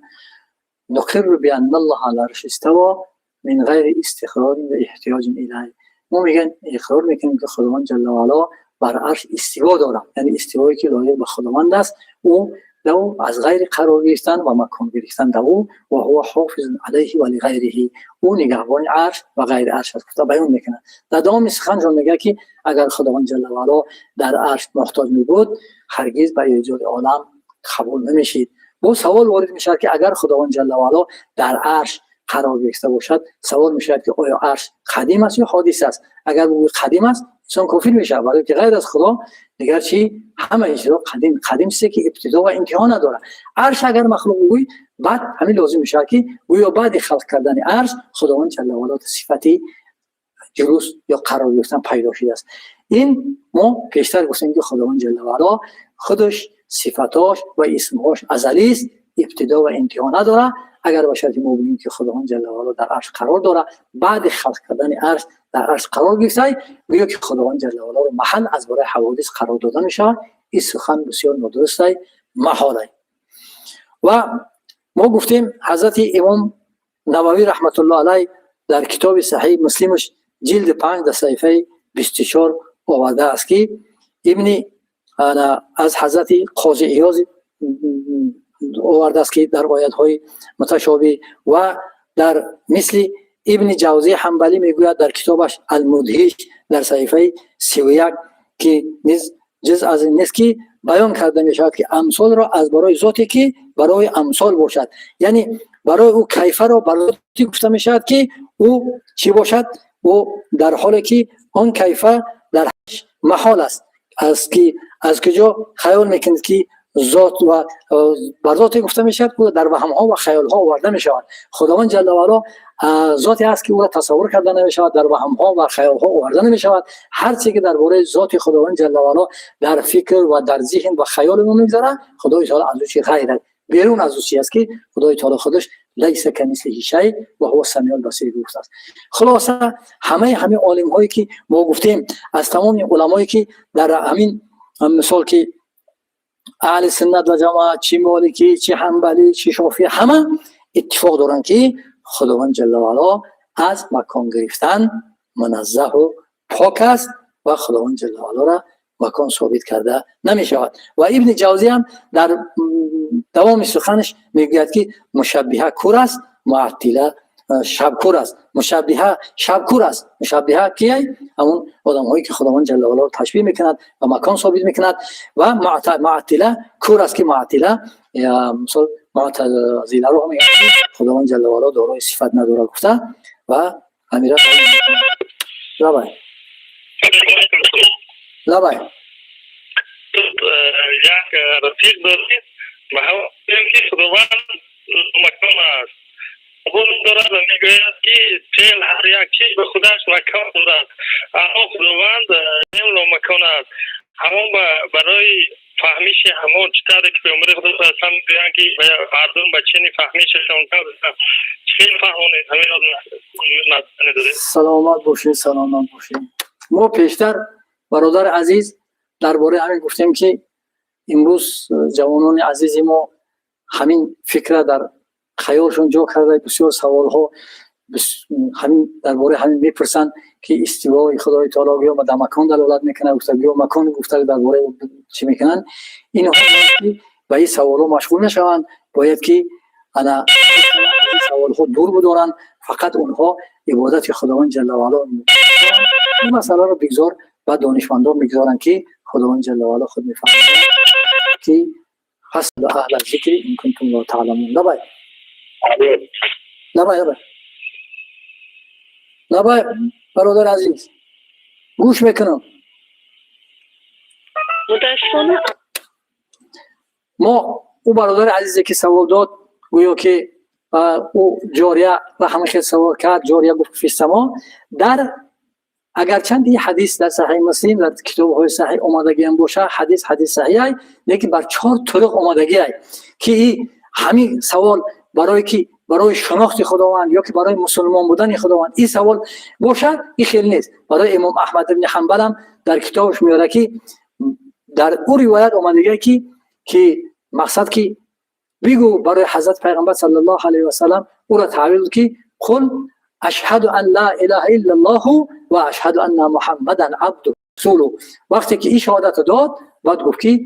نقر بان الله علی العرش استوى من غیر استقرار و احتیاج الیه. ما میگن اقرار میکنیم که خداوند جل و علا بر عرش استوا داره، یعنی استوایی که لایق به خداوند است. او دو از غیر قرار گرفتن و مکان گرفتن دو و هو حافظ علیه و لغیره، او نگهبان عرش و غیر عرش است. تا بیان میکنه در دام سخنشون میگه که اگر خداوند جل و علا در عرش محتاج میبود هرگز به ایجاد عالم قبول نمیشید. با سوال وارد میشه که اگر خداوند جل و علا در عرش قرار گرفته باشد، سوال میشه که آیا عرش قدیم است یا حادث است؟ اگر بگویید قدیم است انسان کافر میشه، برای که غیر از خدا دیگر چی همه چیزا قدیم است که ابتدا و انتها نداره. عرش اگر مخلوق بگوی بعد همین لازم میشه که گویا بعد خلق کردن عرش خداوند جل و علا صفتی جلوس یا قرار گرفتن پیدا شده است. این ما پیشتر گفتیم که خداوند جل و علا خودش صفاتاش و اسمهاش ازلی است، ابتدا و انتها نداره. اگر باشد ما بگیم که خداوند جل و علا در عرش قرار داره، بعد خلق کردن عرش در عرش قرار گرفته، گویا که خداوند جل و علا رو محل از برای حوادث قرار دادن میشه. این سخن بسیار نادرست است، محال است. و ما گفتیم حضرت امام نووی رحمت الله علیه در کتاب صحیح مسلمش جلد 5 در صفحه 24 آورده است که ابن از حضرت قاضی عیاض آورده است که در آیات های متشابه و در مثل ابن جوزی حنبلی میگوید در کتابش المدهش در صفحه 31 که جز از این نیست که بیان کرده می شود که امثال را از برای ذاتی که برای امثال باشد، یعنی برای او کیفه را برای ذاتی گفته می شود که او چی باشد، او در حالی که آن کیفه در محال است. از کجا خیال میکنید که ذات و بر ذاتی گفته می شود که در وهم ها و خیال ها آورده می شود. خداوند جل و علا ذاتی است که او را تصور کرده نمی شود، در وهم ها و خیال ها آورده نمی شود. هر چیزی که درباره ذات خداوند جل و علا در فکر و در ذهن و خیال ما میگذره، خدای تعالی از او چیز غیر بیرون از او چیزی است که خدای تعالی خودش لیس کمثله شیء و هو السمیع البصیر گفته است. خلاصه همه عالم هایی که ما گفتیم، از تمام علمایی که در همین مثال که اهل سنت و جماعت، چی مالکی، چی حنبلی، چی شافعی، همه اتفاق دارن که خداوند جل و علا از مکان گرفتن منزه و پاک است و خداوند جل و علا را مکان ثابت کرده نمی شود. و ابن جوزی هم در دوام سخنش میگوید که مشبهه کور است، معطله شب کور است. مشبهه شب کور است. مشبهه کیه؟ همون آدم هایی که خداوند جل و علا تشبیه میکند و مکان ثابت میکند. و معطله کور است که معطله مثلا معتزله رو میگن خداوند جل و علا دارای صفت نداره گفته و امیرا لبای یک رفیق دارید و هم که خداوند مکان است، قبول دارد و میگوید که فعل هر یک چیز به خودش مکان دارد، اما خداوند علم و مکان است. همون برای فهمیش همون چطوری که به عمر خدا اصلا میگویند که مردم به چنین فهمیششون کرد چه فهمونید همین را نداره. سلامت باشید. ما پیشتر برادر عزیز درباره همین گفتیم که امروز جوانان عزیز ما همین فکر در خیالشون جا کرده، بسیار سوال ها همین درباره همین میپرسن که استوای خدای تعالی یا در مکان دلالت میکنه، گفته یا مکان گفته درباره چی میکنن. اینها به این سوال ها مشغول نشوند، باید که انا این سوال ها دور بدارن، فقط اونها عبادت خداوند جل و علا این مسئله رو بگذار و دانشمندان میگذارن که خداوند جل و علا خود میفهمه که حسب اهل ذکر این کنتم لا تعلمون. لبای برادر عزیز گوش میکنم. ما او برادر عزیزی که سوال داد گویا که او جاریه و همه خیلی سوال کرد، جاریه گفت فی السما، در اگر چندی حدیث در صحیح مسلم در کتاب های صحیح اومدگی هم باشه، حدیث صحیح ای لیکن بر 4 طرق اومدگی ای که همین سوال برای شناخت خداوند یا که برای مسلمان بودن خداوند این سوال باشه، این خیلی نیست. برای امام احمد بن حنبل هم در کتابش میاره که در او روایت اومدگی که مقصد که بگو برای حضرت پیغمبر صلی الله علیه و سلم او را تعبیر که قل اشهد ان لا اله الا الله و اشهد ان محمدا عبده و رسوله. وقتی که این شهادت داد بعد گفت که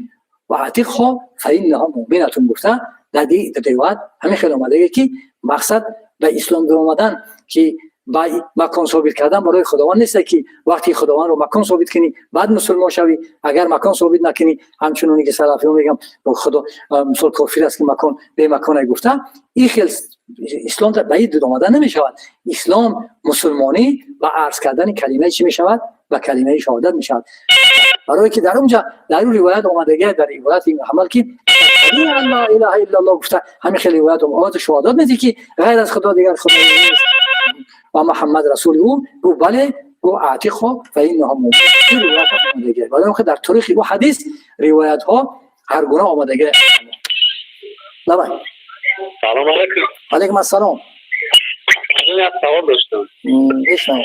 و عتیقها فانها مؤمنه گفته. در روایت همین خیلی اومده که مقصد به اسلام آمدن که با مکان ثابت کردن برای خداوند نیست که وقتی خداوند رو مکان ثابت کنی بعد مسلمان شوی. اگر مکان ثابت نکنی همچنانی که سلفیون میگم خدا مثل کافر است که مکان به مکان گفته، این خیلی اسلام به این آمدن نمی شود. اسلام مسلمانی و عرض کردن کلمه چی می شود؟ به کلمه شهادت میشود. برای که در اونجا در اون روایت آمدگی در روایت این محمد که لا اله الا الله گفته، همین خیلی روایت آمد شهادت میده که غیر از خدا دیگر خدایی نیست و محمد رسول او. گو بله، گو عاتق فانه مؤمن. این روایت آمدگی برای که در تاریخ و حدیث روایت ها هر گونه آمدگی. لبای سلام علیکم. علیکم السلام. من یک سوال داشتم. بشنو.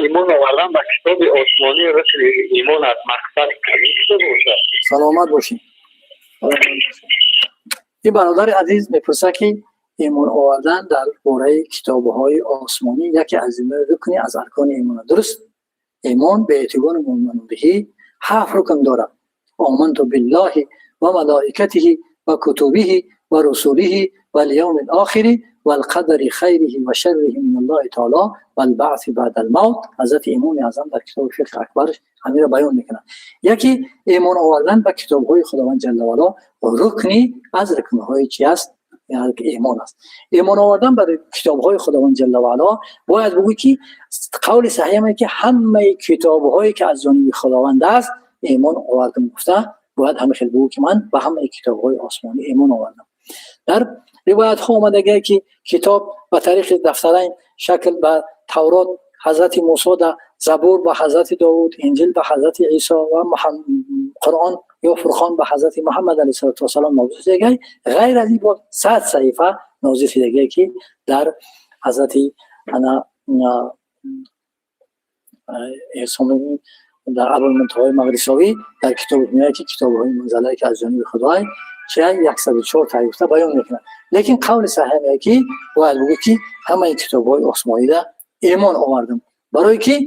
ایمان آوردن به کتاب آسمانی رسل ایمان از مقصد کمی شده باشه. سلامت باشین. این برادر عزیز میپرسه که ایمان آوردن در باره کتاب‌های آسمانی یکی از این رکنی از ارکان ایمان. درست؟ ایمان به اعتبار مؤمن بهی 7 رکن دارد. آمنت بالله و ملائکته و کتبه و رسوله و الیوم الاخر و القدر خیره و شره من الله تعالی و البعث بعد الموت. حضرت امام اعظم در کتاب فقه اکبرش همین را بیان میکنند. یکی ایمان آوردن به کتاب‌های خداوند جل و علا رکنی از رکن‌های چی است؟ یعنی ایمان است. ایمان آوردن به کتاب‌های خداوند جل و علا باید بگویی که قول صحیح است که همه کتاب‌هایی که از جانب خداوند است ایمان آوردن گفته، باید همه خیلی بگو که من به همه کتاب‌های آسمانی ایمان آوردم. در روایت ها آمده که کتاب به طریق دفترین شکل به تورات حضرت موسی، در زبور به حضرت داوود، انجیل به حضرت عیسی و قرآن یا فرقان به حضرت محمد علیه السلام نازل شده. غیر از این با 100 صحیفه نازل شده که در حضرت عیسی در ابوالمنتهای مقدساوی در کتاب میگه که کتاب‌های منزله که از جانب خدای چه 104 تعریفته بیان میکنه. لیکن قول صحیح میگه که باید بگه که همه کتاب‌های آسمانی را ایمان آوردم. برای که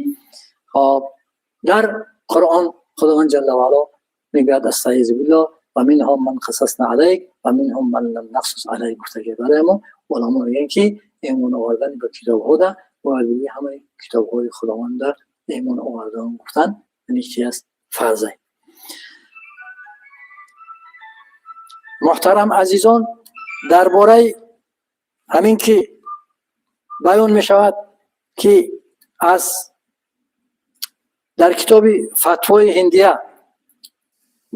در قرآن خداوند جل و علا میگه استعیذ بالله و منهم من قصصنا علیک و منهم من لم نقصص علیک. گفته برای ما علما میگن که ایمان آوردن به کتاب‌ها دا باید بگه همه کتاب‌های خداوند را ایمان آوردن گفتن یعنی چی است؟ فرضه. محترم عزیزان، درباره همین که بیان می شود که از در کتاب فتوای هندیه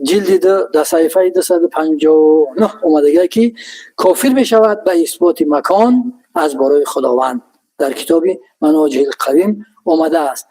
جلد 2 صفحه 259 اومده که کافر می شود به اثبات مکان از برای خداوند. در کتاب منهاج القویم اومده است.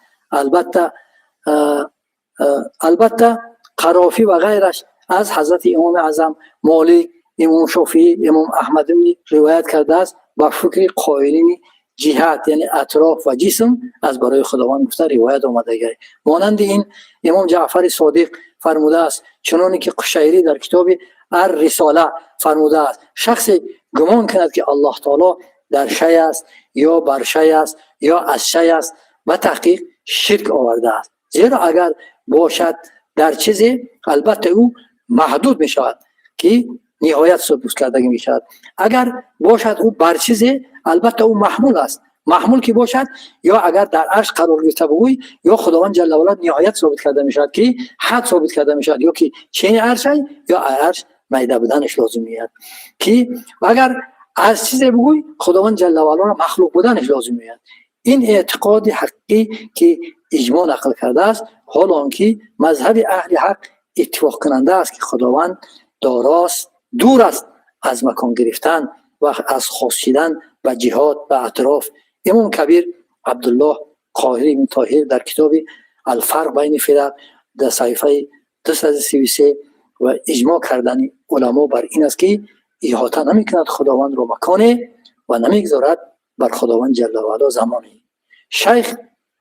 البته قرافی و غیرش از حضرت امام اعظم، مالک، امام شافعی، امام احمد روایت کرده است با فکر قائلین جهت یعنی اطراف و جسم از برای خداوند گفته روایت آمده است. مانند این امام جعفر صادق فرموده است، چنانه که قشیری در کتاب الرساله فرموده است، شخص گمان کند که الله تعالی در شی است یا بر شی است یا از شی است و تحقیق شرک آورده است. زیرا اگر باشد در چیزی البته او محدود می شود که نهایت ثبوت کردگی می شود. اگر باشد او بر چیزی البته او محمول است. محمول که باشد یا اگر در عرش قرار گرفته بگوی یا خداوند جل و علا نهایت ثابت کرده می شود که حد ثابت کرده می شود یا که چین عرش یا عرش میده بودنش لازم میاد که اگر از چیزی بگوی خداوند جل و علا مخلوق بودنش لازم میاد. این اعتقاد حقی که اجماع نقل کرده است، حال آنکه مذهب اهل حق اتفاق کننده است که خداوند دور است از مکان گرفتن و از خاص شدن به جهات به اطراف. امام کبیر عبدالله قاهری بن طاهر در کتاب الفرق بین فرق در صفحه 233 و اجماع کردن علما بر این است که احاطه نمی‌کند خداوند را مکانه و نمیگذارد بر خداوند جل و علا زمانی. شیخ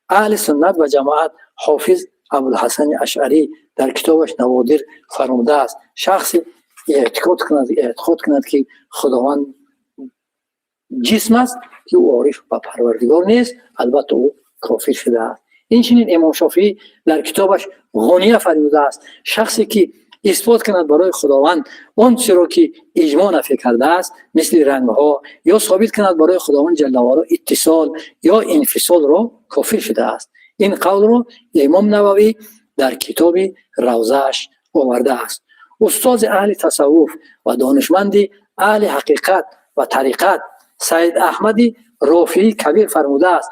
اهل سنت و جماعت حافظ ابوالحسن اشعری در کتابش نوادر فرموده است، شخص اعتقاد کند که خداوند جسم است که او عارف و پروردگار نیست، البته او کافر شده است. این چنین امام شافعی در کتابش غنیه فرموده است، شخصی که اثبات کند برای خداوند اون چیزی که اجماع نفی کرده است مثل رنگ ها یا ثابت کند برای خداوند جل و علا اتصال یا انفصال را کافر شده است. این قول را امام نووی در کتاب روضه‌اش آورده است. استاد اهل تصوف و دانشمند اهل حقیقت و طریقت سید احمد رافعی کبیر فرموده است،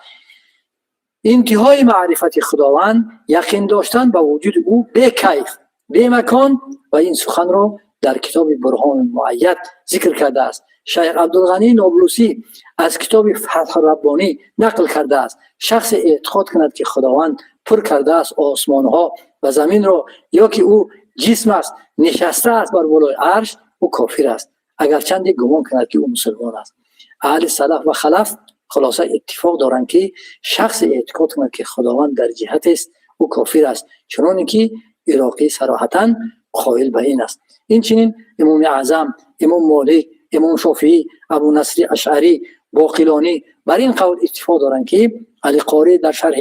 انتهای معرفت خداوند یقین داشتن به وجود او به کیف به مکان و این سخن را در کتاب برهان مؤید ذکر کرده است. شیخ عبدالغنی نابلوسی از کتاب فتح ربانی نقل کرده است شخص اعتقاد کند که خداوند پر کرده است آسمان ها و زمین را یا که او جسم است نشسته است بر بالای عرش او کافر است اگرچند گمان کند که او مسلمان است. اهل سلف و خلف خلاصه اتفاق دارند که شخص اعتقاد کند که خداوند در جهت است او کافر است چنانکه که عراقی صراحتا قائل به این است. این چنین امام اعظم، امام مالک، امام شافعی، ابو نصر اشعری، باقلانی بر این قول اتفاق دارند که علی قاری در شرح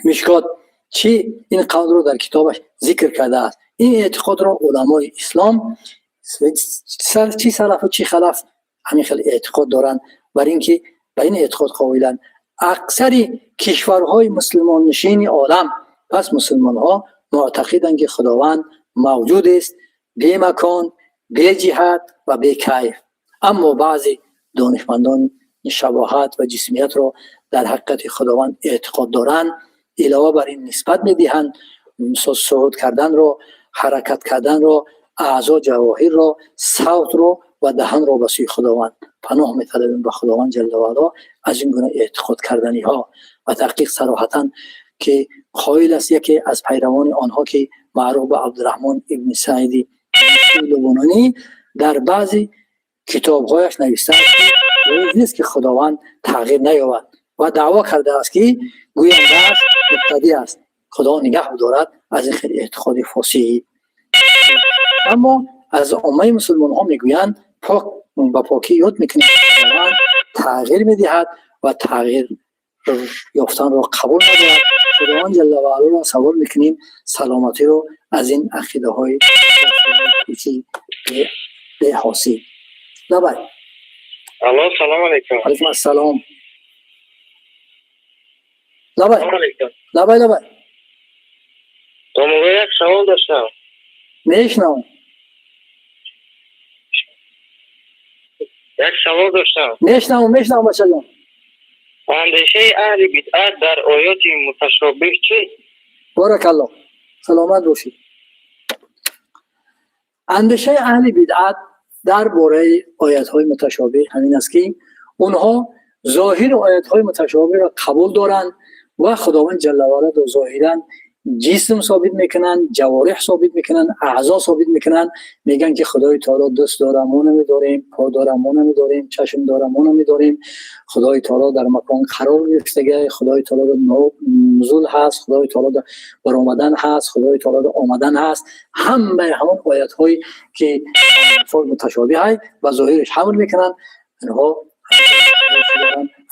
مشکات چی این قول رو در کتابش ذکر کرده است. این اعتقاد را علمای اسلام چی سلف و چی خلف همین خیلی اعتقاد دارند بر اینکه به این اعتقاد قائلند. اکثر کشورهای مسلمان نشین عالم پس مسلمان ها معتقدند که خداوند موجود است به مکان به جهت و به کیف. اما بعضی دانشمندان شباهت و جسمیت را در حقیقت خداوند اعتقاد دارند علاوه بر این نسبت میدهند صعود کردن را حرکت کردن را اعضا جواهر را صوت را و دهن را به سوی خداوند پناه می‌طلبیم به خداوند جل و علا از این گونه اعتقاد کردنی ها و تحقیق صراحتا که قائل است یکی از پیروان آنها که معروف به عبدالرحمن ابن سعیدی لبنانی در بعضی کتاب‌هایش نوشته است که روز نیست که خداوند تغییر نیابد و دعوا کرده است که گوینده است مبتدی است خدا نگه دارد از این خیلی اعتقاد فاسدی. اما از عامه مسلمان ها میگویند پاک با پاکی یاد میکنند خداوند تغییر میدهد و تغییر یافتن را قبول ندارد. خداوند جل و علا را سوال میکنیم سلامتی رو از این عقیده های به حاصل. لبای الو سلام علیکم. علیکم السلام. لبای تو موقع یک سوال داشتم میشنم. میشنم بچه جان. اندیشه اهل بدعت در آیات متشابه چی؟ بارک الله سلامت باشید. اندیشه اهل بدعت در باره آیات های متشابه همین است که اونها ظاهر آیات های متشابه را قبول دارند و خداوند جل و علا را ظاهرا جسم ثابت میکنن، جوارح ثابت میکنن، اعضا ثابت میکنن، میگن که خدای تعالی دست داره ما نمیداریم، پا داره ما نمیداریم، چشم داره ما نمیداریم، خدای تعالی در مکان قرار گرفته، خدای تعالی در نزول هست، خدای تعالی در برآمدن هست، خدای تعالی در آمدن هست. همون آیات هایی که فرق متشابه های و ظاهرش حمل میکنن اینها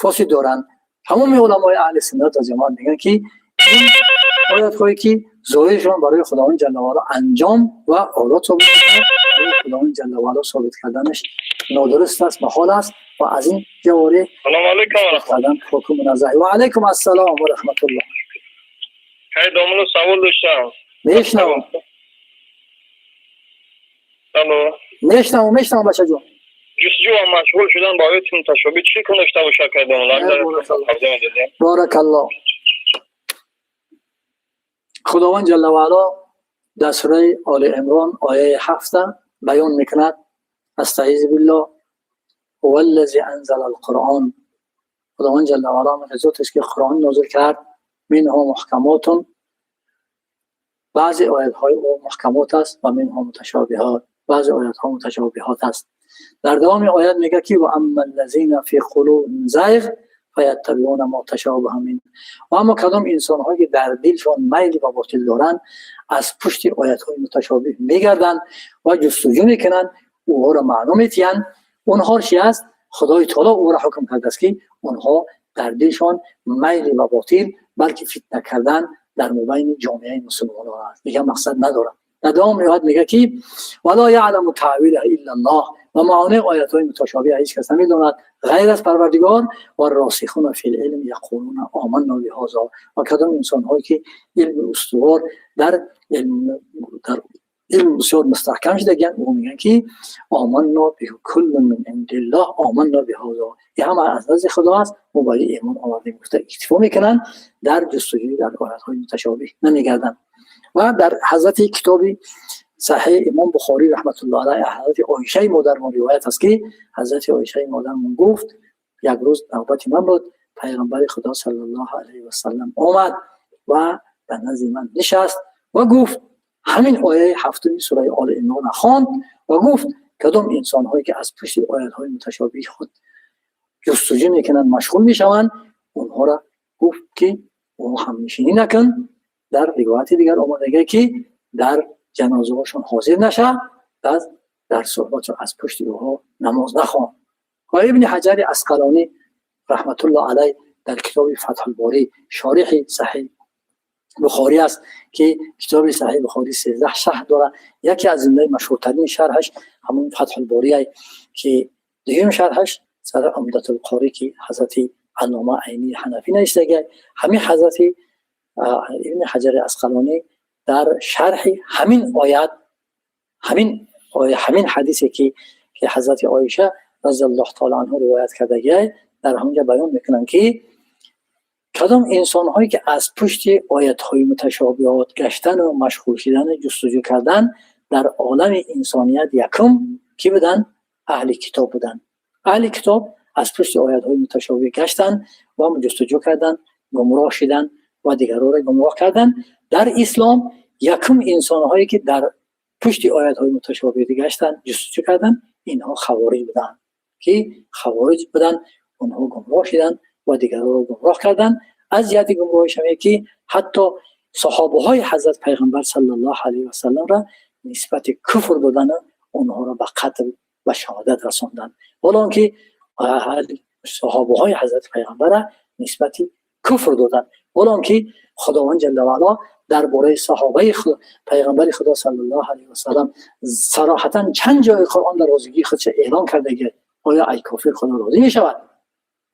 فاسد دارن. همون علمای اهل سنت و جماعت میگن که این آیات هایی که ظاهرشان برای خداوند جل و علا انجام و آلات ثابت میکنه برای خداوند جل و علا ثابت کردنش نادرست است، محال است و از این جواره سلام علیکم حکم منزه. و علیکم السلام و رحمت الله. خیلی دومونو سوال داشتم. میشنم بچه جان. جستجو و مشغول شدن با آیات متشابه چی کنشته و شکر بارک الله. خداوند جل و علا در سوره آل عمران آیه 7 بیان میکند استعیذ بالله هو الذی انزل القرآن. خداوند جل و علا میگه ذاتی است که قرآن نازل کرد منها محکمات، بعضی آیات های او محکمات است و منها متشابهات، بعضی آیات ها متشابهات است. در دوام آیات میگه که و اما الذین فی قلوبهم زیغ فیتبعون ما تشابه منه. و اما کدام انسان هایی که در دلشان میل و باطل دارند از پشت آیات های متشابه میگردند و جستجو میکنند او را معلوم میتین اونها چی است؟ خدای تعالی او را حکم کرده است که اونها در دلشان میل و باطل بلکه فتنه کردن در مابین جامعه مسلمانان است. میگه مقصد ندارم. در دوام آیات میگه که ولا یعلم تاویله الا الله و معانی آیات های متشابه هیچ کس نمیداند غیر از پروردگار و راسخون فی العلم یقولون آمنا بهذا. و کدام انسان هایی که علم استوار در علم بسیار مستحکم شده گن و میگن که آمنا به کل من عند الله آمنا به هذا، این همه از نزد خدا است و برای ایمان آوردیم. گفته اکتفا میکنن در جستجوی در آیات های متشابه نمیگردن. و در حضرت کتاب صحیح امام بخاری رحمت الله علیه حضرت عایشه مادرمون روایت است که حضرت عایشه مادرمون گفت یک روز نوبت من بود، پیغمبر خدا صلی الله علیه و سلم آمد و در نزد من نشست و گفت همین آیه هفتم سوره آل عمران خواند و گفت کدام انسان هایی که از پشت آیات های متشابه خود جستجو میکنند مشغول میشوند اونها را گفت که او همنشینی نکن. در روایت دیگر آمده که در جنازه هاشون حاضر نشه، در صحبت از پشت اونها نماز نخوان. و ابن حجر عسقلانی رحمت الله علیه در کتاب فتح الباری شارح صحیح بخاری است که کتاب صحیح بخاری 13 شرح داره. یکی از جمله مشهورترین شرحش همون فتح الباری است که دوم شرحش سر عمدة القاری که حضرت علامه عینی حنفی نوشته. همین حضرت ابن حجر عسقلانی در شرح همین آیات همین حدیثی که حضرت عایشه رضی الله تعالی عنها روایت کرده در همونجا بیان میکنن که کدام انسان هایی که از پشت آیات های متشابهات گشتن و مشغول شدن جستجو کردن در عالم انسانیت یکم کی بودن؟ اهل کتاب بودن. اهل کتاب از پشت آیات های متشابه گشتن و جستجو کردن، گمراه شدن و دیگران را گمراه کردن. در اسلام یکم انسان هایی که در پشت آیات های متشابه گشتن جستجو کردن اینها خوارج بودن که خوارج بودن، اونها گمراه شدن و دیگران را گمراه کردن. از جهت گمراهیش هم که حتی صحابه های حضرت پیغمبر صلی الله علیه و سلم را نسبت کفر دادن، اونها را به قتل و شهادت رساندن، حالا که صحابه های حضرت پیغمبر را نسبت کفر دادن، حالا که خداوند جل و علا درباره صحابه پیغمبر خدا صلی الله علیه و سلم صراحتا چند جای قرآن در رازیگی خودش اعلان کرده که آیا ای کافر خدا راضی می شود؟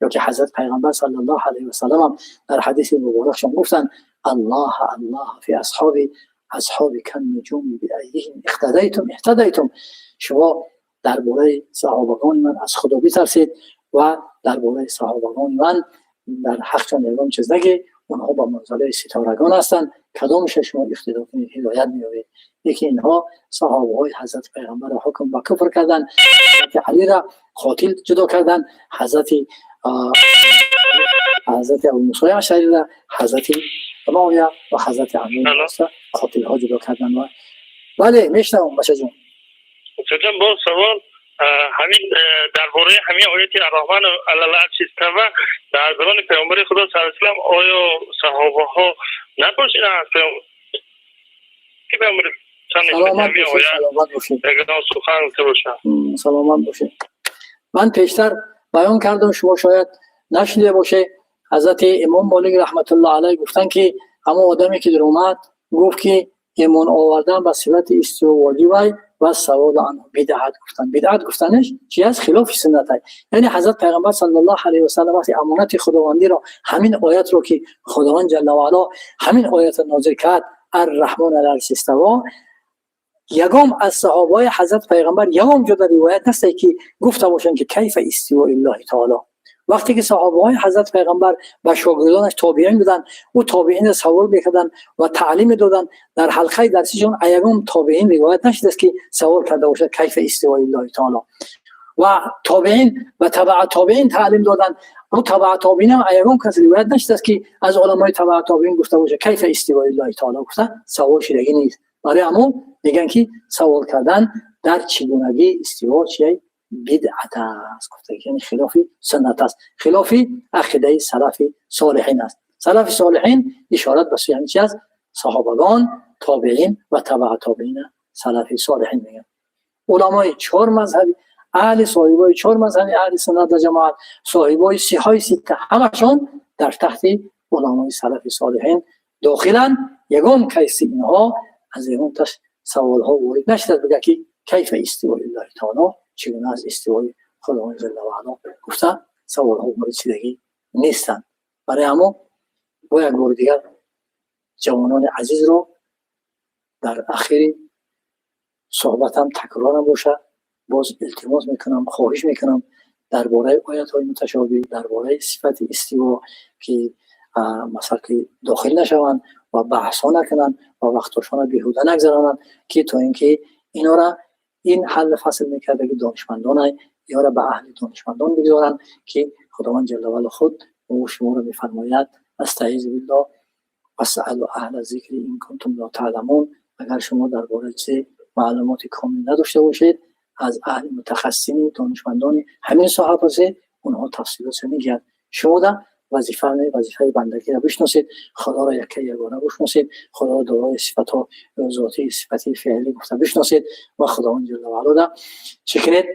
یا که حضرت پیغمبر صلی الله علیه و سلم در حدیث مبارکشون گفتن الله فی اصحاب کن نجوم بایهم اهتدیتم. شما درباره صحابگان من از خدا بترسید و درباره صحابگان من در حقشان اعلام چیز نگید، اونها با منزله ستارگان هستند، کدامش شما اقتدا کنید هدایت می‌یابید. یکی اینها صحابه های حضرت پیغمبر را حکم به کفر کردن، حضرت علی را قاتل جدا کردن، حضرت ابو موسی اشعری را حضرت معاویه و حضرت علی را قاتل ها جدا کردن. و بله میشنوم بچه جون. سجن با سوال همین درباره همین آیات الرحمن علی العرش استوى در زمان پیامبر خدا صلی الله علیه و آله آیا صحابه ها نپرسیدن از پیامبر سلامت باشه. من پیشتر بیان کردم، شما شاید نشنیده باشه، حضرت امام مالک رحمت الله علیه گفتن که اما آدمی که در اومد گفت که ایمان آوردن به صفت استوایی و سوال عنه بدعت گفتن. بدعت گفتنش چی از خلاف سنت است. یعنی حضرت پیغمبر صلی الله علیه و سلم وقتی امانت خداوندی را همین آیت رو که خداوند جل و علا همین آیت نازل کرد الرحمن علی العرش استوى، یگام از صحابه حضرت پیغمبر یگام جدا روایت نسته که گفته باشن که کیف استوای الله تعالی. وقتی که صحابه های حضرت پیغمبر به شاگردانش تابعین بودن و تابعین سوال میکردن و تعلیم دادن، در حلقه درسیشون ایگام تابعین روایت نشده است که سوال کرده باشد کیف استوای الله تعالی. و تابعین و تبع تابعین تعلیم دادن و تبع تابعین هم ایگام کسی روایت نشده است که از علمای تبع تابعین گفته باشه کیف استوای الله تعالی. گفتن سوال شدگی نیست. برای همون میگن که سوال کردن در چگونگی استوا چیه بدعت است، گفته یعنی خلاف سنت است، خلاف عقیده سلف صالحین است. سلف صالحین اشارت به سوی چی است؟ صحابگان، تابعین و تبع تابعین سلف صالحین میگن. علمای چهار مذهبی، اهل صاحبای چهار مذهبی، اهل سنت و جماعت، صاحبای سیهای سیته، همشون در تحت علمای سلف صالحین داخلن. یگام کیس اینها از یگام تاش سوال ها وارد نشده بگه که کیف استوای الله تعالی، چگونه از استوای خداوند جل و علا گفته سوال ها وارد شدگی نیستند. برای همون با یک بار دیگر جوانان عزیز رو در اخیر صحبتم تکرار نباشه. باز التماس میکنم، خواهش میکنم درباره آیات‌های متشابه، درباره صفت استوا که مثلا که داخل نشوند و بحث نکنند و وقتشان بیهوده نگذرانند، که تا اینکه اینا را این حل فصل میکرده که دانشمندان یا را به اهل دانشمندان بگذارند که خداوند جل و علا خود و شما را میفرماید استعیذ بالله واسألوا اهل الذکر ان کنتم لا تعلمون. اگر شما درباره چه معلومات کامل نداشته باشید، از اهل متخصصین دانشمندان همین ساحه هست، اونها تفصیلات میگن. شما در وظیفه بندگی را بشناسید، خدا را یکی یگانه بشناسید، خدا را دارای صفات ذاتی، صفات فعلی گفته بشناسید و خداوند جل و علا چکنید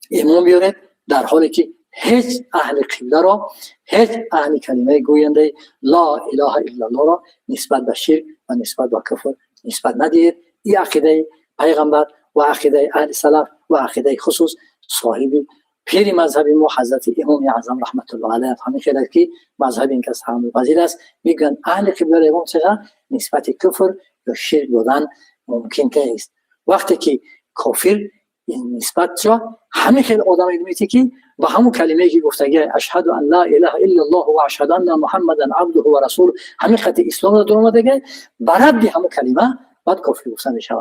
ایمان بیارید، در حالی که هیچ اهل قبله را، هیچ اهل کلمه گوینده لا اله الا الله را نسبت به شرک و نسبت به کفر نسبت ندید. این عقیده پیغمبر و عقیده اهل سلف و عقیده خصوص صاحب پیر مذهب ما حضرت امام اعظم رحمت الله علیه همین خیلی که مذهب این کس هم پذیر است، میگن اهل قبله امام چقدر نسبت کفر یا شرک دادن ممکن که است. وقتی که کافر این نسبت شد، همین خیلی آدم میگه که با همون کلمه که گفته اشهد ان لا اله الا الله و اشهد ان محمدا عبده و رسول، همین خط اسلام رو درآمد دیگه برابر همون کلمه بعد کافر گفتن میشه.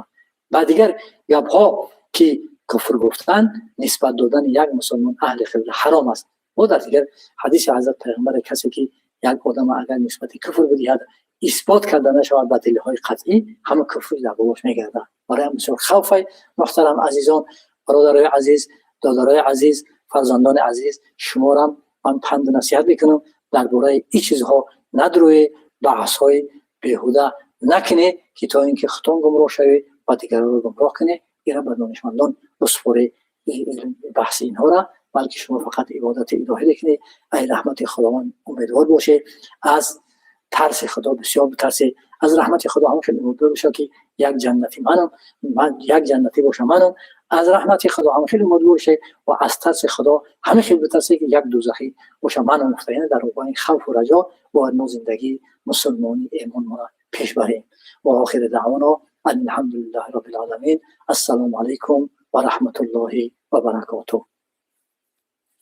بعد دیگر گپ‌ها که کفر گفتن نسبت دادن یک مسلمان اهل قبله حرام است. و در دیگر حدیث حضرت پیغمبر کسی که یک آدم اگر نسبت کفر بدهد اثبات کرده نشود با دلیل‌های قطعی، همه کفر در باباش میگردد. برای بسیار خوف محترم عزیزان، برادرای عزیز، دادرای عزیز، فرزندان عزیز، شما را من پند نصیحت میکنم درباره این چیزها ندروی، بحث‌های بیهوده نکنه که تا اینکه خودتون گمراه شوی و دیگران رو گمراه کنه. اینا به دانشمندان بسپاره بحث اینها را، بلکه شما فقط عبادت الهی کنید. ای رحمت خداوند امیدوار باشه، از ترس خدا بسیار بترسید، از رحمت خدا همون امیدوار باشه که یک جنتی من یک جنتی باشم منم، از رحمت خدا همون امیدوار باشه و از ترس خدا همین خیلی بترسه که یک دوزخی باشم منم. مفتین در واقع خوف و رجا با ما زندگی مسلمانی ایمان ما پیش بریم. و آخر دعوانا الحمدلله رب العالمین. السلام علیکم و رحمت الله و برکاته.